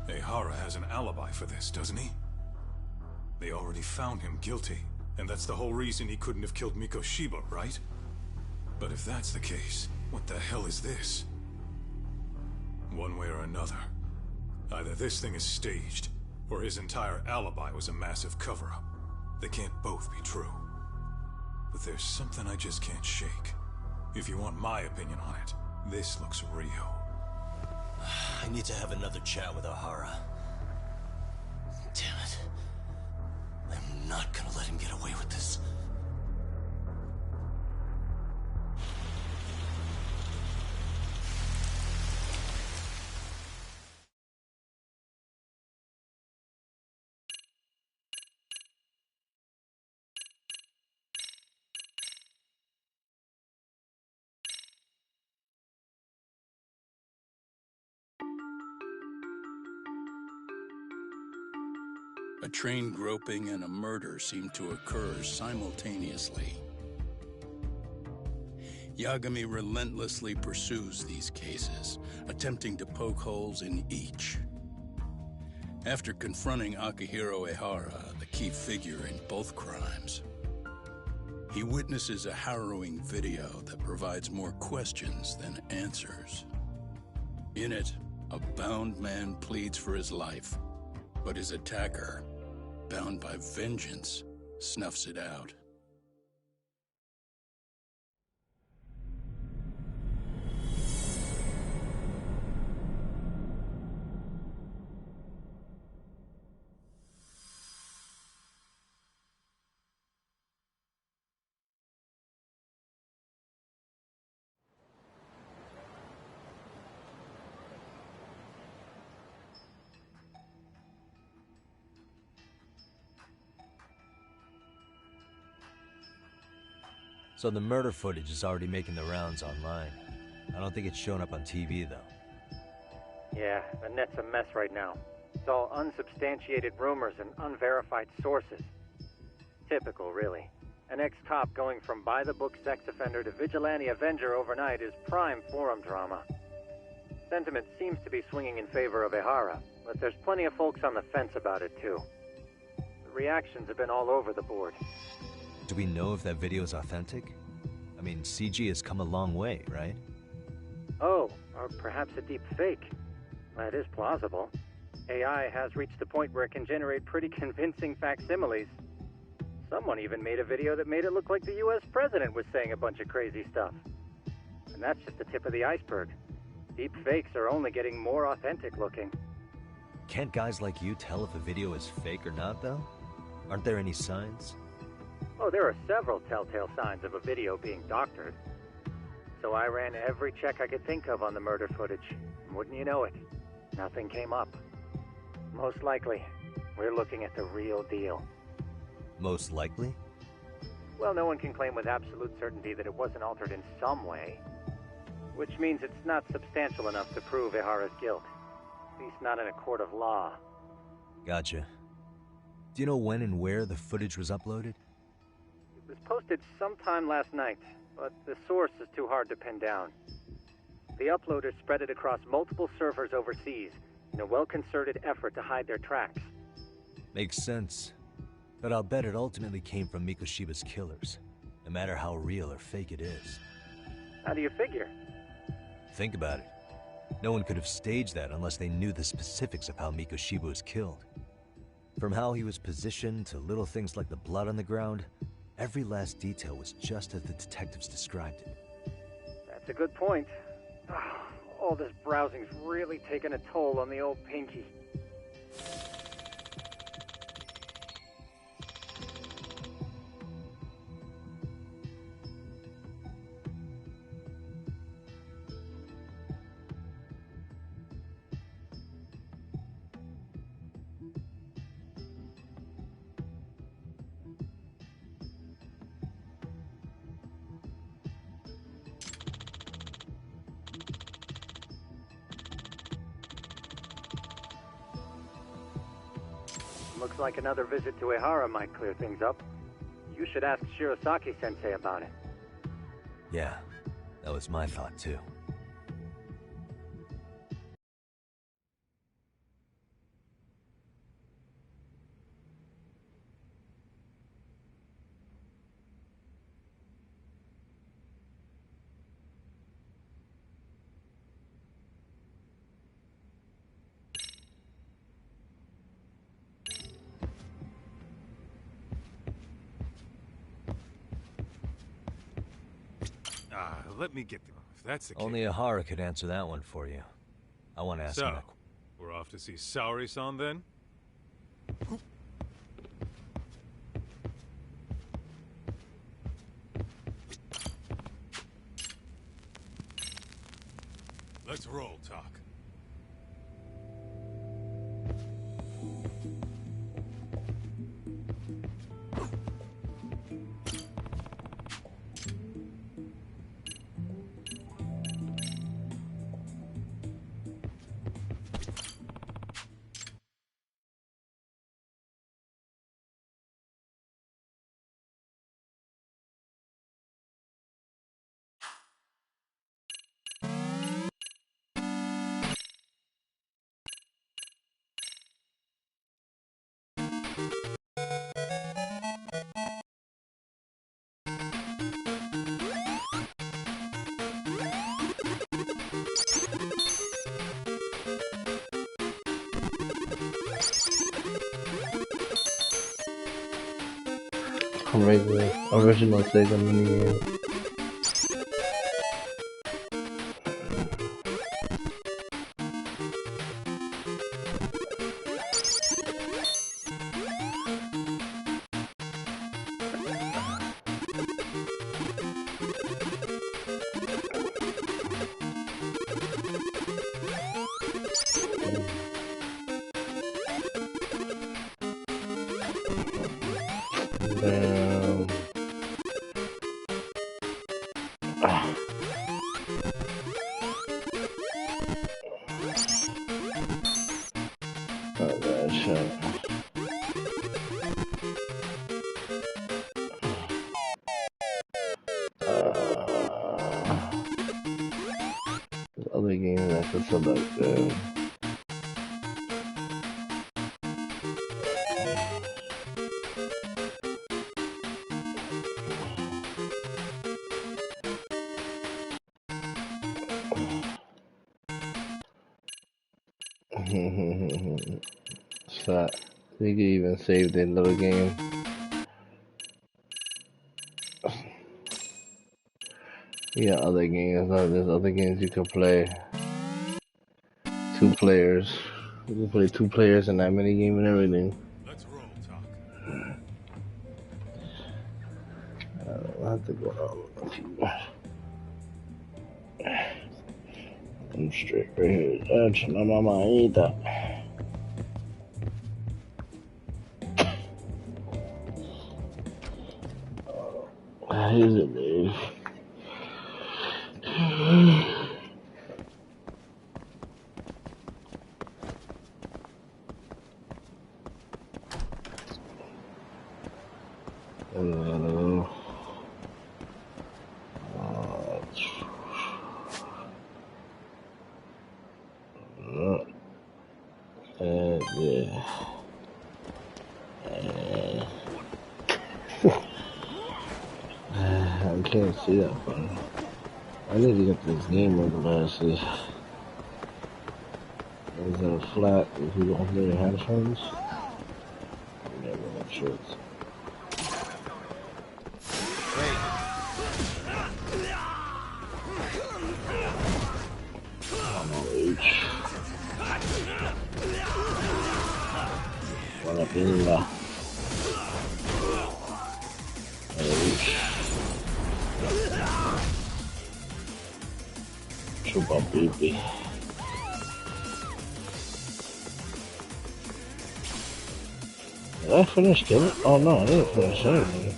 Ehara has an alibi for this, doesn't he? They already found him guilty, and that's the whole reason he couldn't have killed Mikoshiba, right? But if that's the case, what the hell is this? One way or another, either this thing is staged, or his entire alibi was a massive cover-up. They can't both be true. But there's something I just can't shake. If you want my opinion on it, this looks real. I need to have another chat with Ehara. Damn it. I'm not gonna let him get away with this. A train groping and a murder seem to occur simultaneously. Yagami relentlessly pursues these cases, attempting to poke holes in each. After confronting Akihiro Ehara, the key figure in both crimes, he witnesses a harrowing video that provides more questions than answers. In it, a bound man pleads for his life, but his attacker, bound by vengeance, snuffs it out. So the murder footage is already making the rounds online. I don't think it's showing up on TV, though. Yeah, the net's a mess right now. It's all unsubstantiated rumors and unverified sources. Typical, really. An ex-cop going from by-the-book sex offender to vigilante avenger overnight is prime forum drama. Sentiment seems to be swinging in favor of Ehara, but there's plenty of folks on the fence about it, too. The reactions have been all over the board. Do we know if that video is authentic? I mean, CG has come a long way, right? Oh, or perhaps a deep fake. That is plausible. AI has reached the point where it can generate pretty convincing facsimiles. Someone even made a video that made it look like the US president was saying a bunch of crazy stuff. And that's just the tip of the iceberg. Deep fakes are only getting more authentic looking. Can't guys like you tell if a video is fake or not, though? Aren't there any signs? Oh, there are several telltale signs of a video being doctored. So I ran every check I could think of on the murder footage. And wouldn't you know it, nothing came up. Most likely, we're looking at the real deal. Most likely? Well, no one can claim with absolute certainty that it wasn't altered in some way. Which means it's not substantial enough to prove Ehara's guilt. At least not in a court of law. Gotcha. Do you know when and where the footage was uploaded? It was posted sometime last night, but the source is too hard to pin down. The uploaders spread it across multiple servers overseas in a well-concerted effort to hide their tracks. Makes sense. But I'll bet it ultimately came from Mikoshiba's killers, no matter how real or fake it is. How do you figure? Think about it. No one could have staged that unless they knew the specifics of how Mikoshiba was killed. From how he was positioned to little things like the blood on the ground, every last detail was just as the detectives described it. That's a good point. All this browsing's really taken a toll on the old pinky. Looks like another visit to Ehara might clear things up. You should ask Shirosaki-sensei about it. Yeah, that was my thought too. Let me get the... If that's the case... Only Ehara could answer that one for you. I want to ask him So, that. we're off to see Saori-san then? Let's roll, Talk. Original Sega minigame. Other games I could select. So you can even save the little game. Yeah, other games. There's other games you can play. 2 players. You can play 2 players in that mini game and everything. Let's roll, Talk. I have to go I'm straight right here. That's my mama eat that. Here's it, Dave. Yeah. I can't see that button. I need to get this game over glasses. Is it flat if you don't need headphones? Never know shirts. Buona pilla. Chupa pipi. Did I finish killing? Oh no, I didn't finish anything.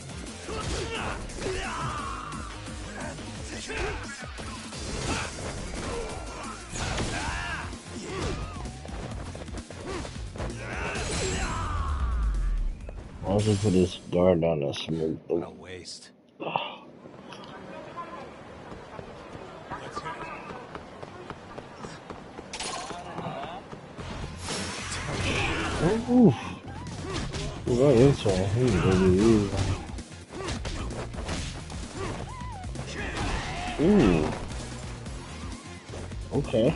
I'll just put this guard down and smoke them. What a waste. Oof. Right into him. He's really easy. Ooh. Okay.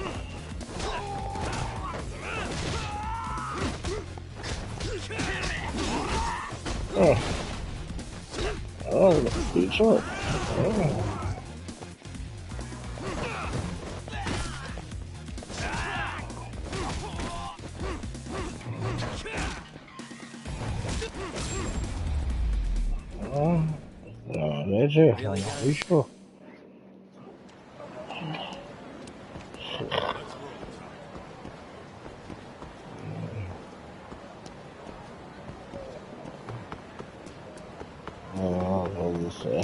Oh. Oh, good shot. Oh. That's it. Really, Are you sure? Oh, what was this say?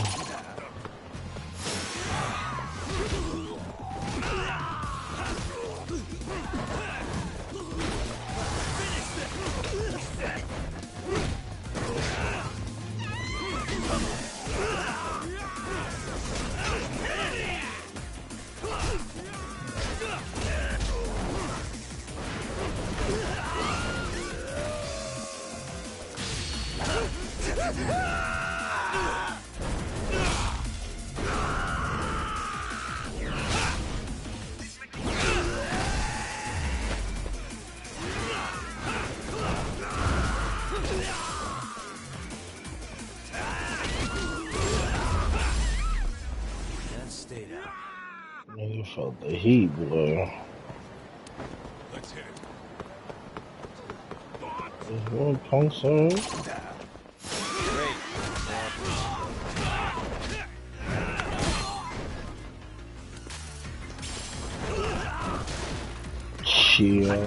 Nigga felt the heat, boy. Let's hit it. There's one punk son. Chill.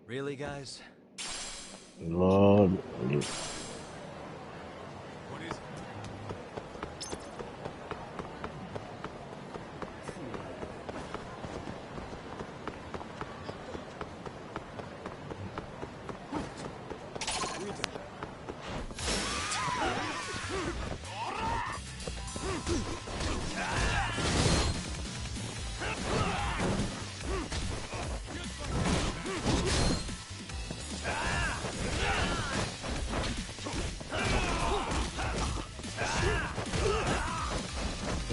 Really, guys? Lord. What is it?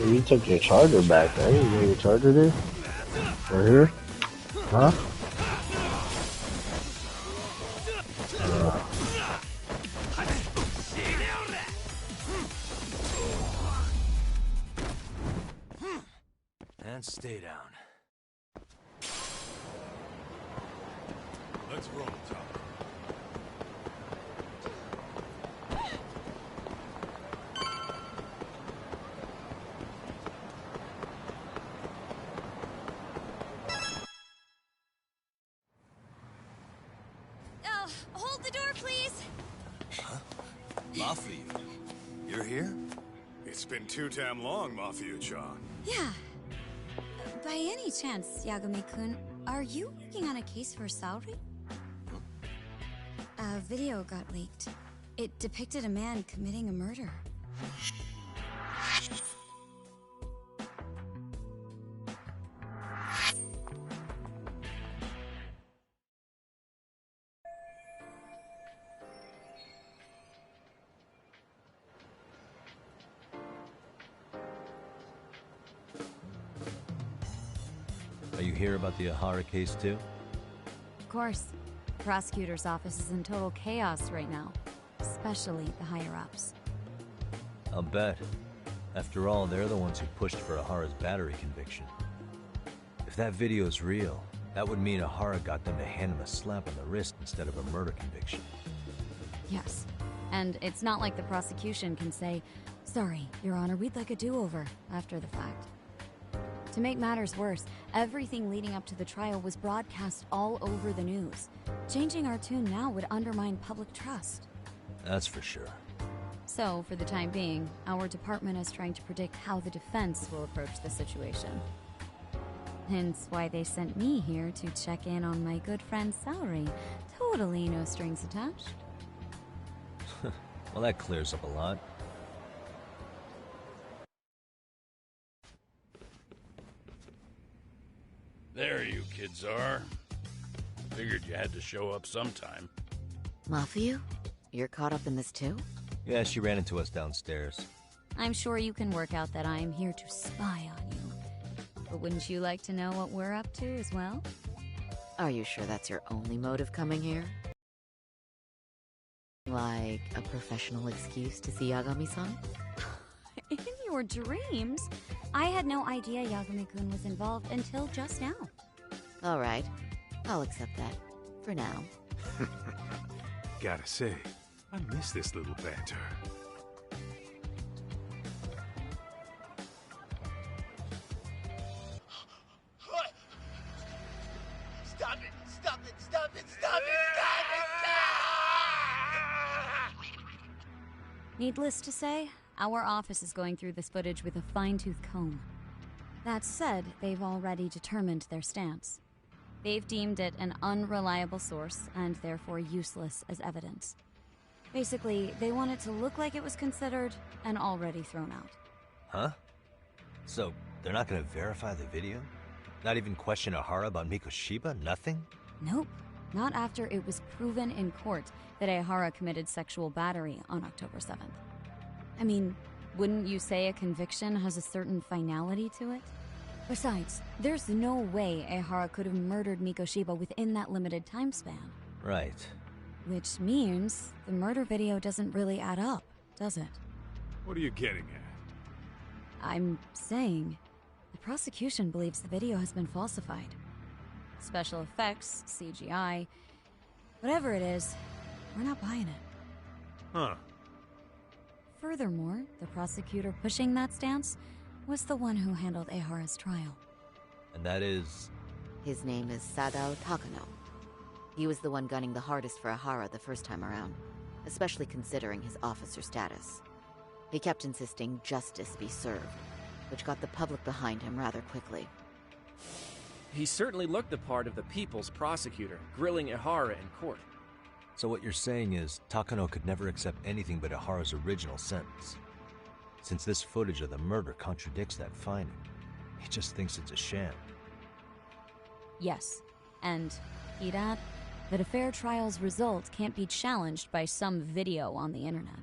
You took your charger back, right? You got your charger there? Right here? Huh? And stay down. Let's roll, Tom. Hold the door, please. Huh? Mafia, you're here? It's been too damn long, Mafia-chan. Yeah. By any chance, Yagami-kun, are you working on a case for Saori? A video got leaked. It depicted a man committing a murder. Are you here about the Ahara case too? Of course. The prosecutor's office is in total chaos right now, especially the higher-ups. I'll bet. After all, they're the ones who pushed for Ahara's battery conviction. If that video's real, that would mean Ahara got them to hand him a slap on the wrist instead of a murder conviction. Yes. And it's not like the prosecution can say, "Sorry, Your Honor, we'd like a do-over," after the fact. To make matters worse, everything leading up to the trial was broadcast all over the news. Changing our tune now would undermine public trust. That's for sure. So, for the time being, our department is trying to predict how the defense will approach the situation. Hence why they sent me here to check in on my good friend Saori. Totally no strings attached. Well, that clears up a lot. There you kids are. Figured you had to show up sometime. Mafuyu? You're caught up in this too? Yeah, she ran into us downstairs. I'm sure you can work out that I am here to spy on you. But wouldn't you like to know what we're up to as well? Are you sure that's your only motive coming here? Like a professional excuse to see Yagami-san? In your dreams? I had no idea Yagami-kun was involved until just now. Alright, I'll accept that. For now. Gotta say, I miss this little banter. Stop it! Stop it! Stop it! Stop it! Needless to say, our office is going through this footage with a fine-tooth comb. That said, they've already determined their stance. They've deemed it an unreliable source and therefore useless as evidence. Basically, they want it to look like it was considered and already thrown out. Huh? So, they're not gonna verify the video? Not even question Ehara about Mikoshiba? Nothing? Nope. Not after it was proven in court that Ehara committed sexual battery on October 7th. I mean, wouldn't you say a conviction has a certain finality to it? Besides, there's no way Ehara could have murdered Mikoshiba within that limited time span. Right. Which means the murder video doesn't really add up, does it? What are you getting at? I'm saying the prosecution believes the video has been falsified. Special effects, CGI, whatever it is, we're not buying it. Huh. Furthermore, the prosecutor pushing that stance was the one who handled Ehara's trial. And that is? His name is Sadao Takano. He was the one gunning the hardest for Ehara the first time around, especially considering his officer status. He kept insisting justice be served, which got the public behind him rather quickly. He certainly looked the part of the people's prosecutor, grilling Ehara in court. So what you're saying is, Takano could never accept anything but Ehara's original sentence. Since this footage of the murder contradicts that finding, he just thinks it's a sham. Yes, and he'd add that a fair trial's result can't be challenged by some video on the internet.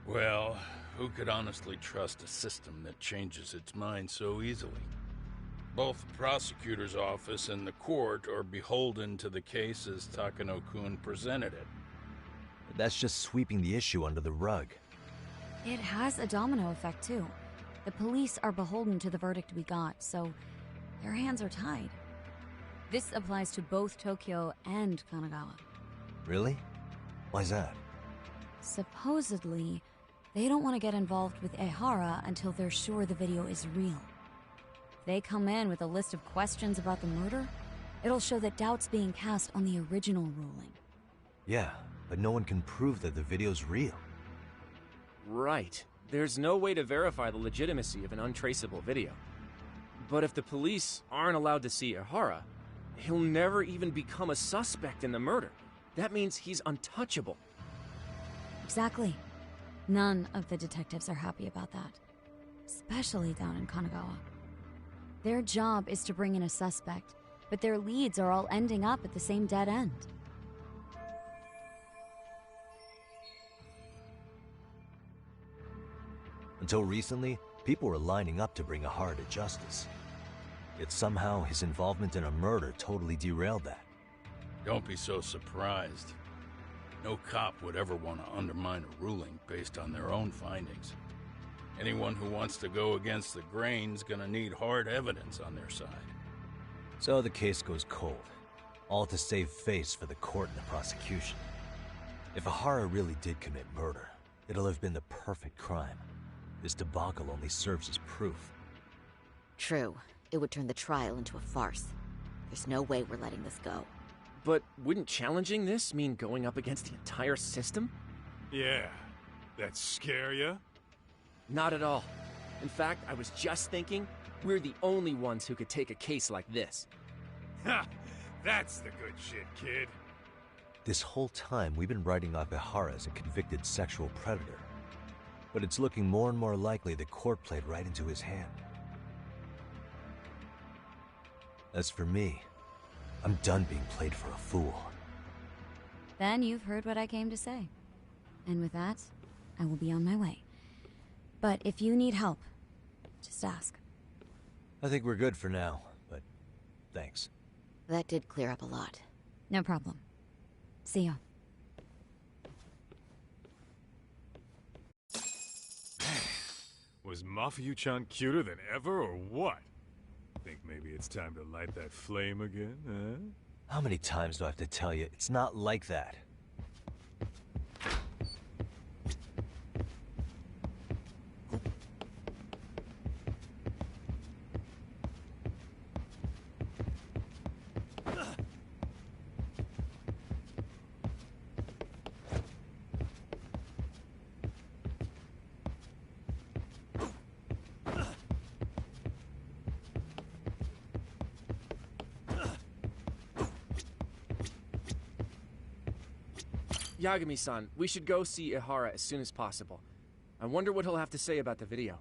Well, who could honestly trust a system that changes its mind so easily? Both the prosecutor's office and the court are beholden to the case as Takano-kun presented it. That's just sweeping the issue under the rug. It has a domino effect, too. The police are beholden to the verdict we got, so their hands are tied. This applies to both Tokyo and Kanagawa. Really? Why's that? Supposedly, they don't want to get involved with Ehara until they're sure the video is real. If they come in with a list of questions about the murder, it'll show that doubt's being cast on the original ruling. Yeah, but no one can prove that the video's real. Right. There's no way to verify the legitimacy of an untraceable video. But if the police aren't allowed to see Ehara, he'll never even become a suspect in the murder. That means he's untouchable. Exactly. None of the detectives are happy about that. Especially down in Kanagawa. Their job is to bring in a suspect, but their leads are all ending up at the same dead end. Until recently, people were lining up to bring Ehara to justice. Yet somehow his involvement in a murder totally derailed that. Don't be so surprised. No cop would ever want to undermine a ruling based on their own findings. Anyone who wants to go against the grain's gonna need hard evidence on their side. So the case goes cold, all to save face for the court and the prosecution. If Ehara really did commit murder, it'll have been the perfect crime. This debacle only serves as proof. True. It would turn the trial into a farce. There's no way we're letting this go. But wouldn't challenging this mean going up against the entire system? Yeah. That scare ya? Not at all. In fact, I was just thinking, we're the only ones who could take a case like this. Ha! That's the good shit, kid. This whole time, we've been writing Akihara as a convicted sexual predator. But it's looking more and more likely the court played right into his hand. As for me, I'm done being played for a fool. Then you've heard what I came to say. And with that, I will be on my way. But if you need help, just ask. I think we're good for now, but thanks. That did clear up a lot. No problem. See ya. Was Mafuyu-chan cuter than ever, or what? Think maybe it's time to light that flame again, huh? How many times do I have to tell you, it's not like that? Yagami-san, we should go see Ihara as soon as possible. I wonder what he'll have to say about the video.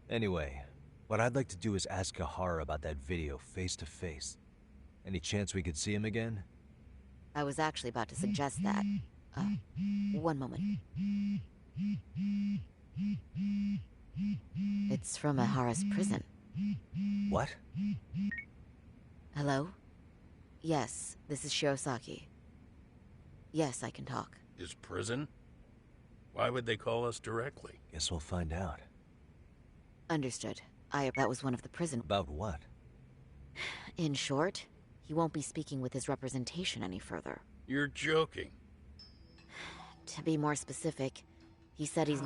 Anyway, what I'd like to do is ask Ihara about that video face to face. Any chance we could see him again? I was actually about to suggest that. One moment. It's from Ihara's prison. What? Hello? Yes, this is Shirosaki. Yes, I can talk. His prison? Why would they call us directly? Guess we'll find out. Understood. That was one of the prison... About what? In short, he won't be speaking with his representation any further. You're joking. To be more specific, he said he's...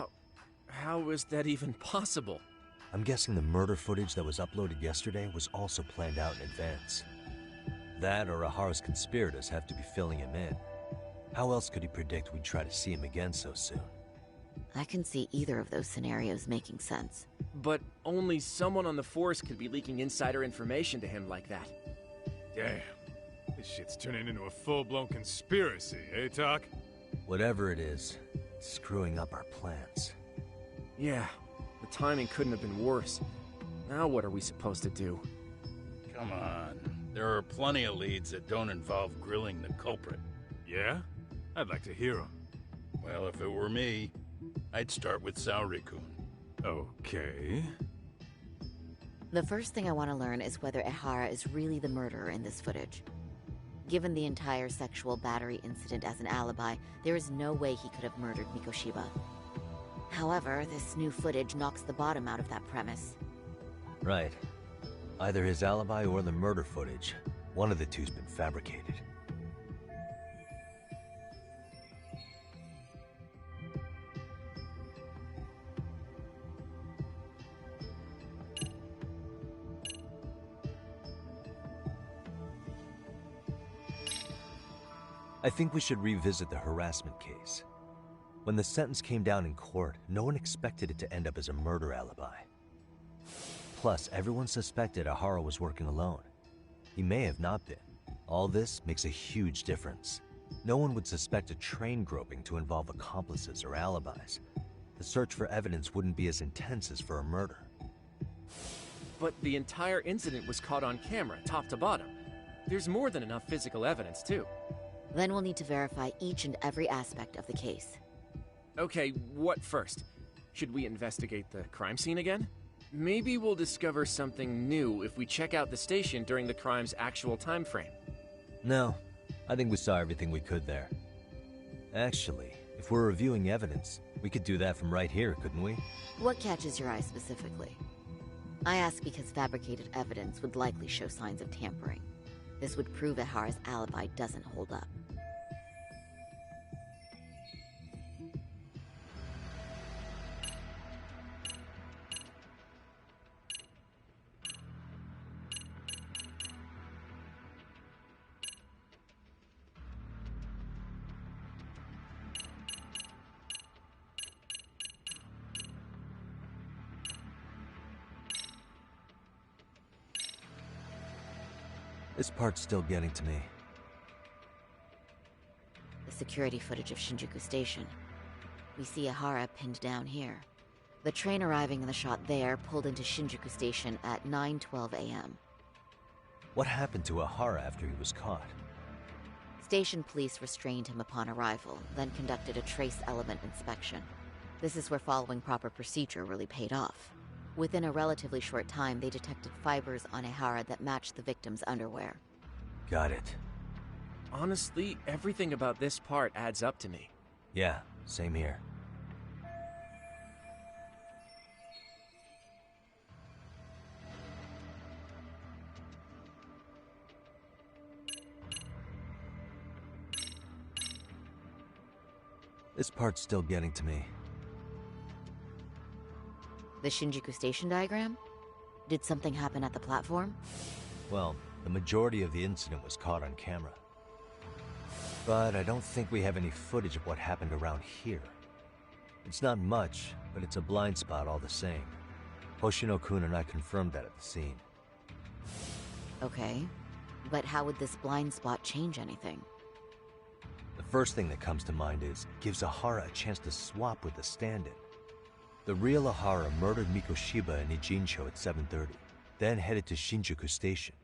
How is that even possible? I'm guessing the murder footage that was uploaded yesterday was also planned out in advance. That or Ihara's conspirators have to be filling him in. How else could he predict we'd try to see him again so soon? I can see either of those scenarios making sense. But only someone on the force could be leaking insider information to him like that. Damn. This shit's turning into a full-blown conspiracy, eh, Talk? Whatever it is, it's screwing up our plans. Yeah, the timing couldn't have been worse. Now what are we supposed to do? Come on. There are plenty of leads that don't involve grilling the culprit. Yeah? I'd like to hear them. Well, if it were me, I'd start with Saori-kun. Okay. The first thing I want to learn is whether Ihara is really the murderer in this footage. Given the entire sexual battery incident as an alibi, there is no way he could have murdered Mikoshiba. However, this new footage knocks the bottom out of that premise. Right. Either his alibi or the murder footage. One of the two's been fabricated. I think we should revisit the harassment case. When the sentence came down in court, no one expected it to end up as a murder alibi. Plus, everyone suspected Ihara was working alone. He may have not been. All this makes a huge difference. No one would suspect a train groping to involve accomplices or alibis. The search for evidence wouldn't be as intense as for a murder. But the entire incident was caught on camera, top to bottom. There's more than enough physical evidence, too. Then we'll need to verify each and every aspect of the case. Okay, what first? Should we investigate the crime scene again? Maybe we'll discover something new if we check out the station during the crime's actual time frame. No, I think we saw everything we could there. Actually, if we're reviewing evidence, we could do that from right here, couldn't we? What catches your eye specifically? I ask because fabricated evidence would likely show signs of tampering. This would prove Ihara's alibi doesn't hold up. This part's still getting to me. The security footage of Shinjuku Station. We see Ahara pinned down here. The train arriving in the shot there pulled into Shinjuku Station at 9:12 a.m. What happened to Ahara after he was caught? Station police restrained him upon arrival, then conducted a trace element inspection. This is where following proper procedure really paid off. Within a relatively short time, they detected fibers on Ahara that matched the victim's underwear. Got it. Honestly, everything about this part adds up to me. Yeah, same here. This part's still getting to me. The Shinjuku Station diagram? Did something happen at the platform? Well, the majority of the incident was caught on camera. But I don't think we have any footage of what happened around here. It's not much, but it's a blind spot all the same. Hoshino-kun and I confirmed that at the scene. Okay, but how would this blind spot change anything? The first thing that comes to mind is, it gives Ahara a chance to swap with the stand-in. The real Ahara murdered Mikoshiba in Ijincho at 7:30, then headed to Shinjuku Station.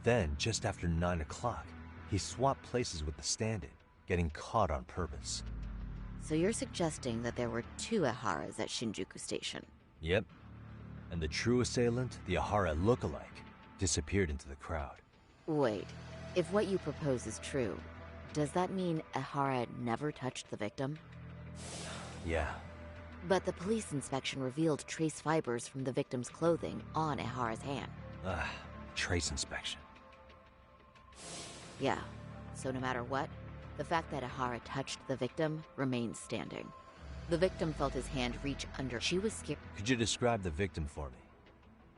Then, just after 9 o'clock, he swapped places with the stand-in, getting caught on purpose. So you're suggesting that there were two Aharas at Shinjuku Station? Yep. And the true assailant, the Ahara look-alike, disappeared into the crowd. Wait, if what you propose is true, does that mean Ahara never touched the victim? Yeah. But the police inspection revealed trace fibers from the victim's clothing on Ahara's hand. Trace inspection. Yeah, so no matter what, the fact that Ahara touched the victim remains standing. The victim felt his hand reach under. She was scared. Could you describe the victim for me?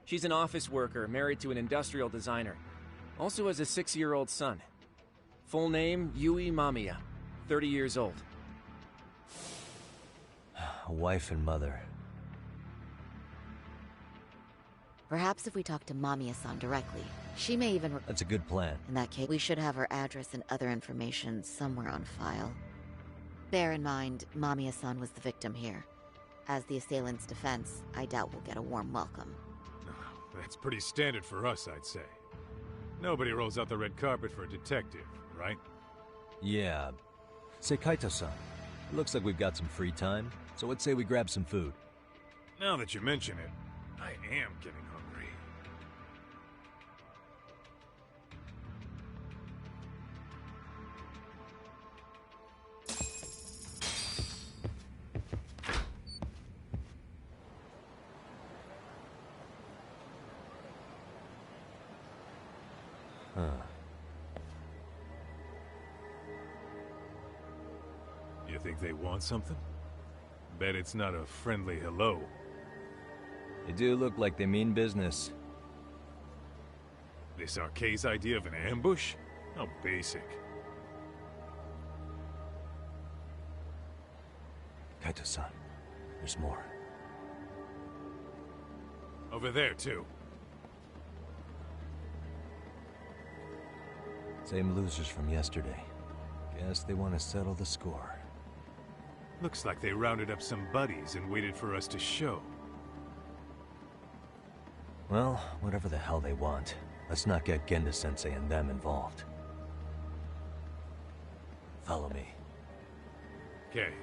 She's an office worker married to an industrial designer. Also has a 6-year-old son. Full name, Yui Mamiya, 30 years old. A wife and mother. Perhaps if we talk to Mamiya-san directly, she may even... That's a good plan. In that case, we should have her address and other information somewhere on file. Bear in mind, Mamiya-san was the victim here. As the assailant's defense, I doubt we'll get a warm welcome. That's pretty standard for us, I'd say. Nobody rolls out the red carpet for a detective, right? Yeah. Say, Kaito-san, it looks like we've got some free time, so let's say we grab some food. Now that you mention it, I am getting hungry. You think they want something? Bet it's not a friendly hello. They do look like they mean business. This Arcade's idea of an ambush? How basic. Kaito-san, there's more. Over there, too. Same losers from yesterday. Guess they want to settle the score. Looks like they rounded up some buddies and waited for us to show. Well, whatever the hell they want, let's not get Genda-sensei and them involved. Follow me. Okay.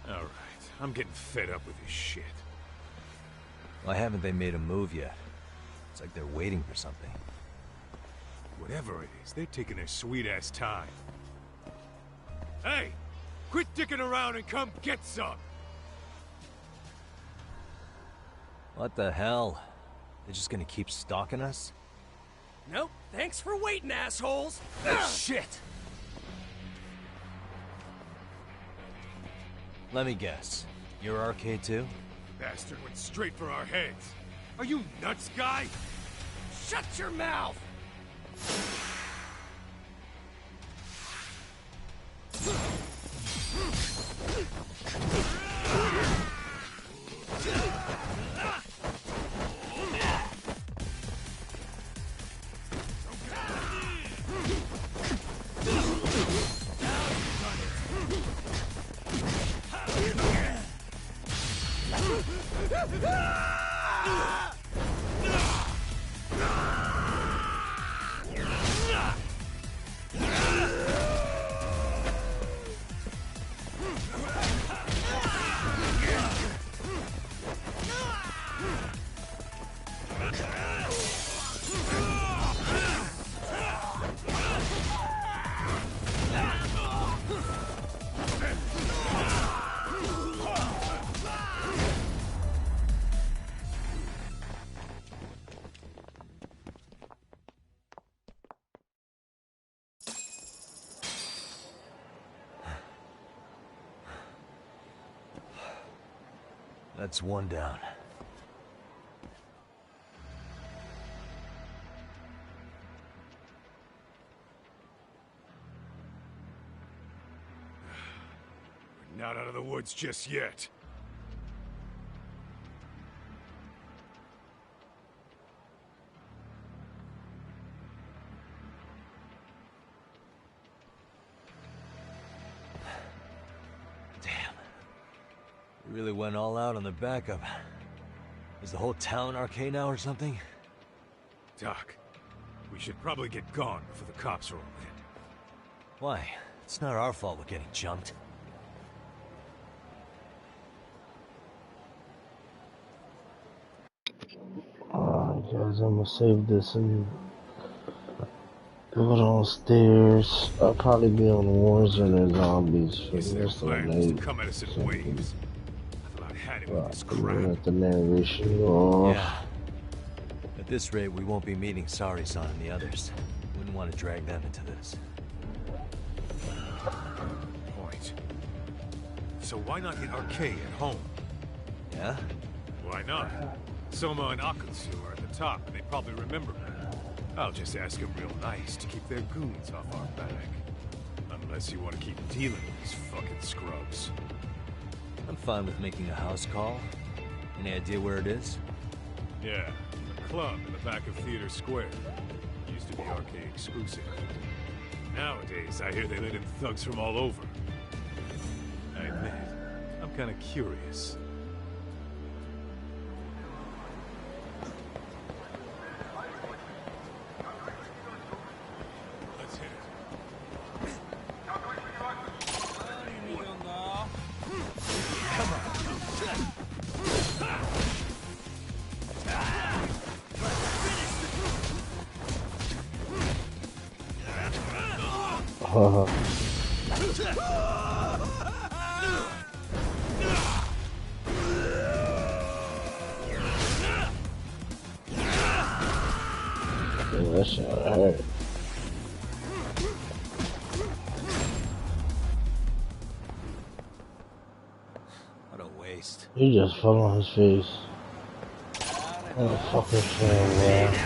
Alright, I'm getting fed up with this shit. Why haven't they made a move yet? It's like they're waiting for something. Whatever it is, they're taking their sweet-ass time. Hey! Quit dicking around and come get some! What the hell? They're just gonna keep stalking us? Nope. Thanks for waiting, assholes. Shit! Let me guess. You're RK too? Bastard went straight for our heads. Are you nuts, guy? Shut your mouth! That's one down. We're not out of the woods just yet. You really went all out on the backup. Is the whole town RK now or something? Doc, we should probably get gone before the cops roll in. Why? It's not our fault we're getting jumped. Guys, I'm gonna save this and go downstairs. I'll probably be on Warzone or Zombies for the rest of the night. Come at us in waves. I've about had it with this crap. Let the narration go off. Yeah. At this rate, we won't be meeting Sari-san and the others. Wouldn't want to drag them into this. Point. So why not hit RK at home? Yeah? Why not? Soma and Akutsu are at the top, and they probably remember me. I'll just ask them real nice to keep their goons off our back. Unless you want to keep dealing with these fucking scrubs. I'm fine with making a house call. Any idea where it is? Yeah, a club in the back of Theater Square. Used to be RK exclusive. Nowadays, I hear they let in thugs from all over. I admit, I'm kind of curious. That shit hurt. What a waste. He just fell on his face. What a fucking shame, man.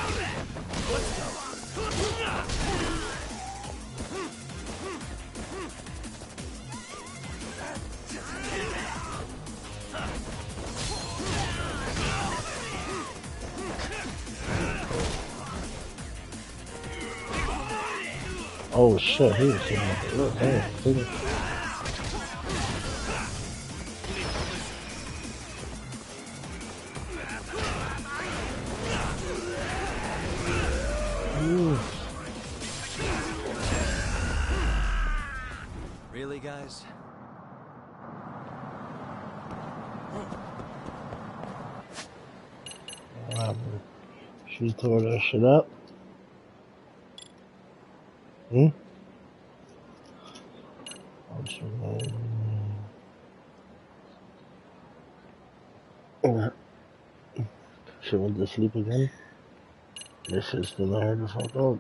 Oh shit, he was sitting there. Really, guys? She tore that shit up. Hmm? She went to sleep again? This shit's gonna hurt the fuck up.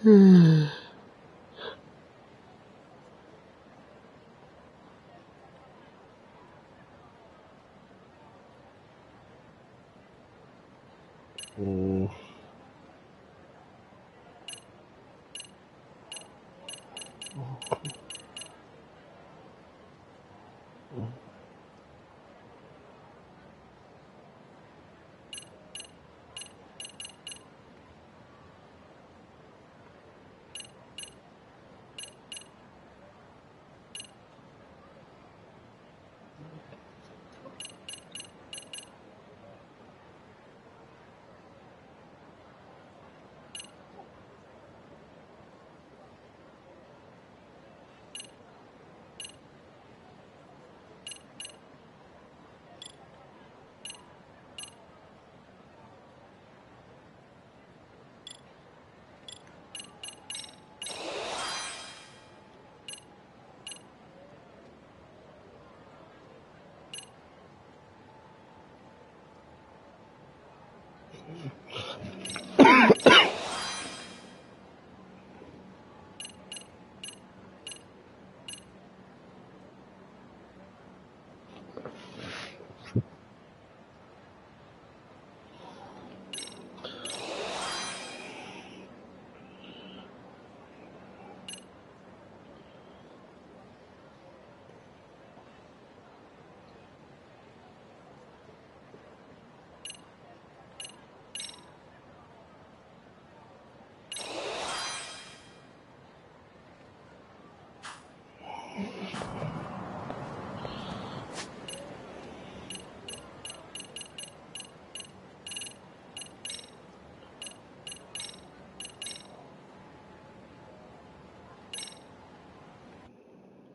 Mm.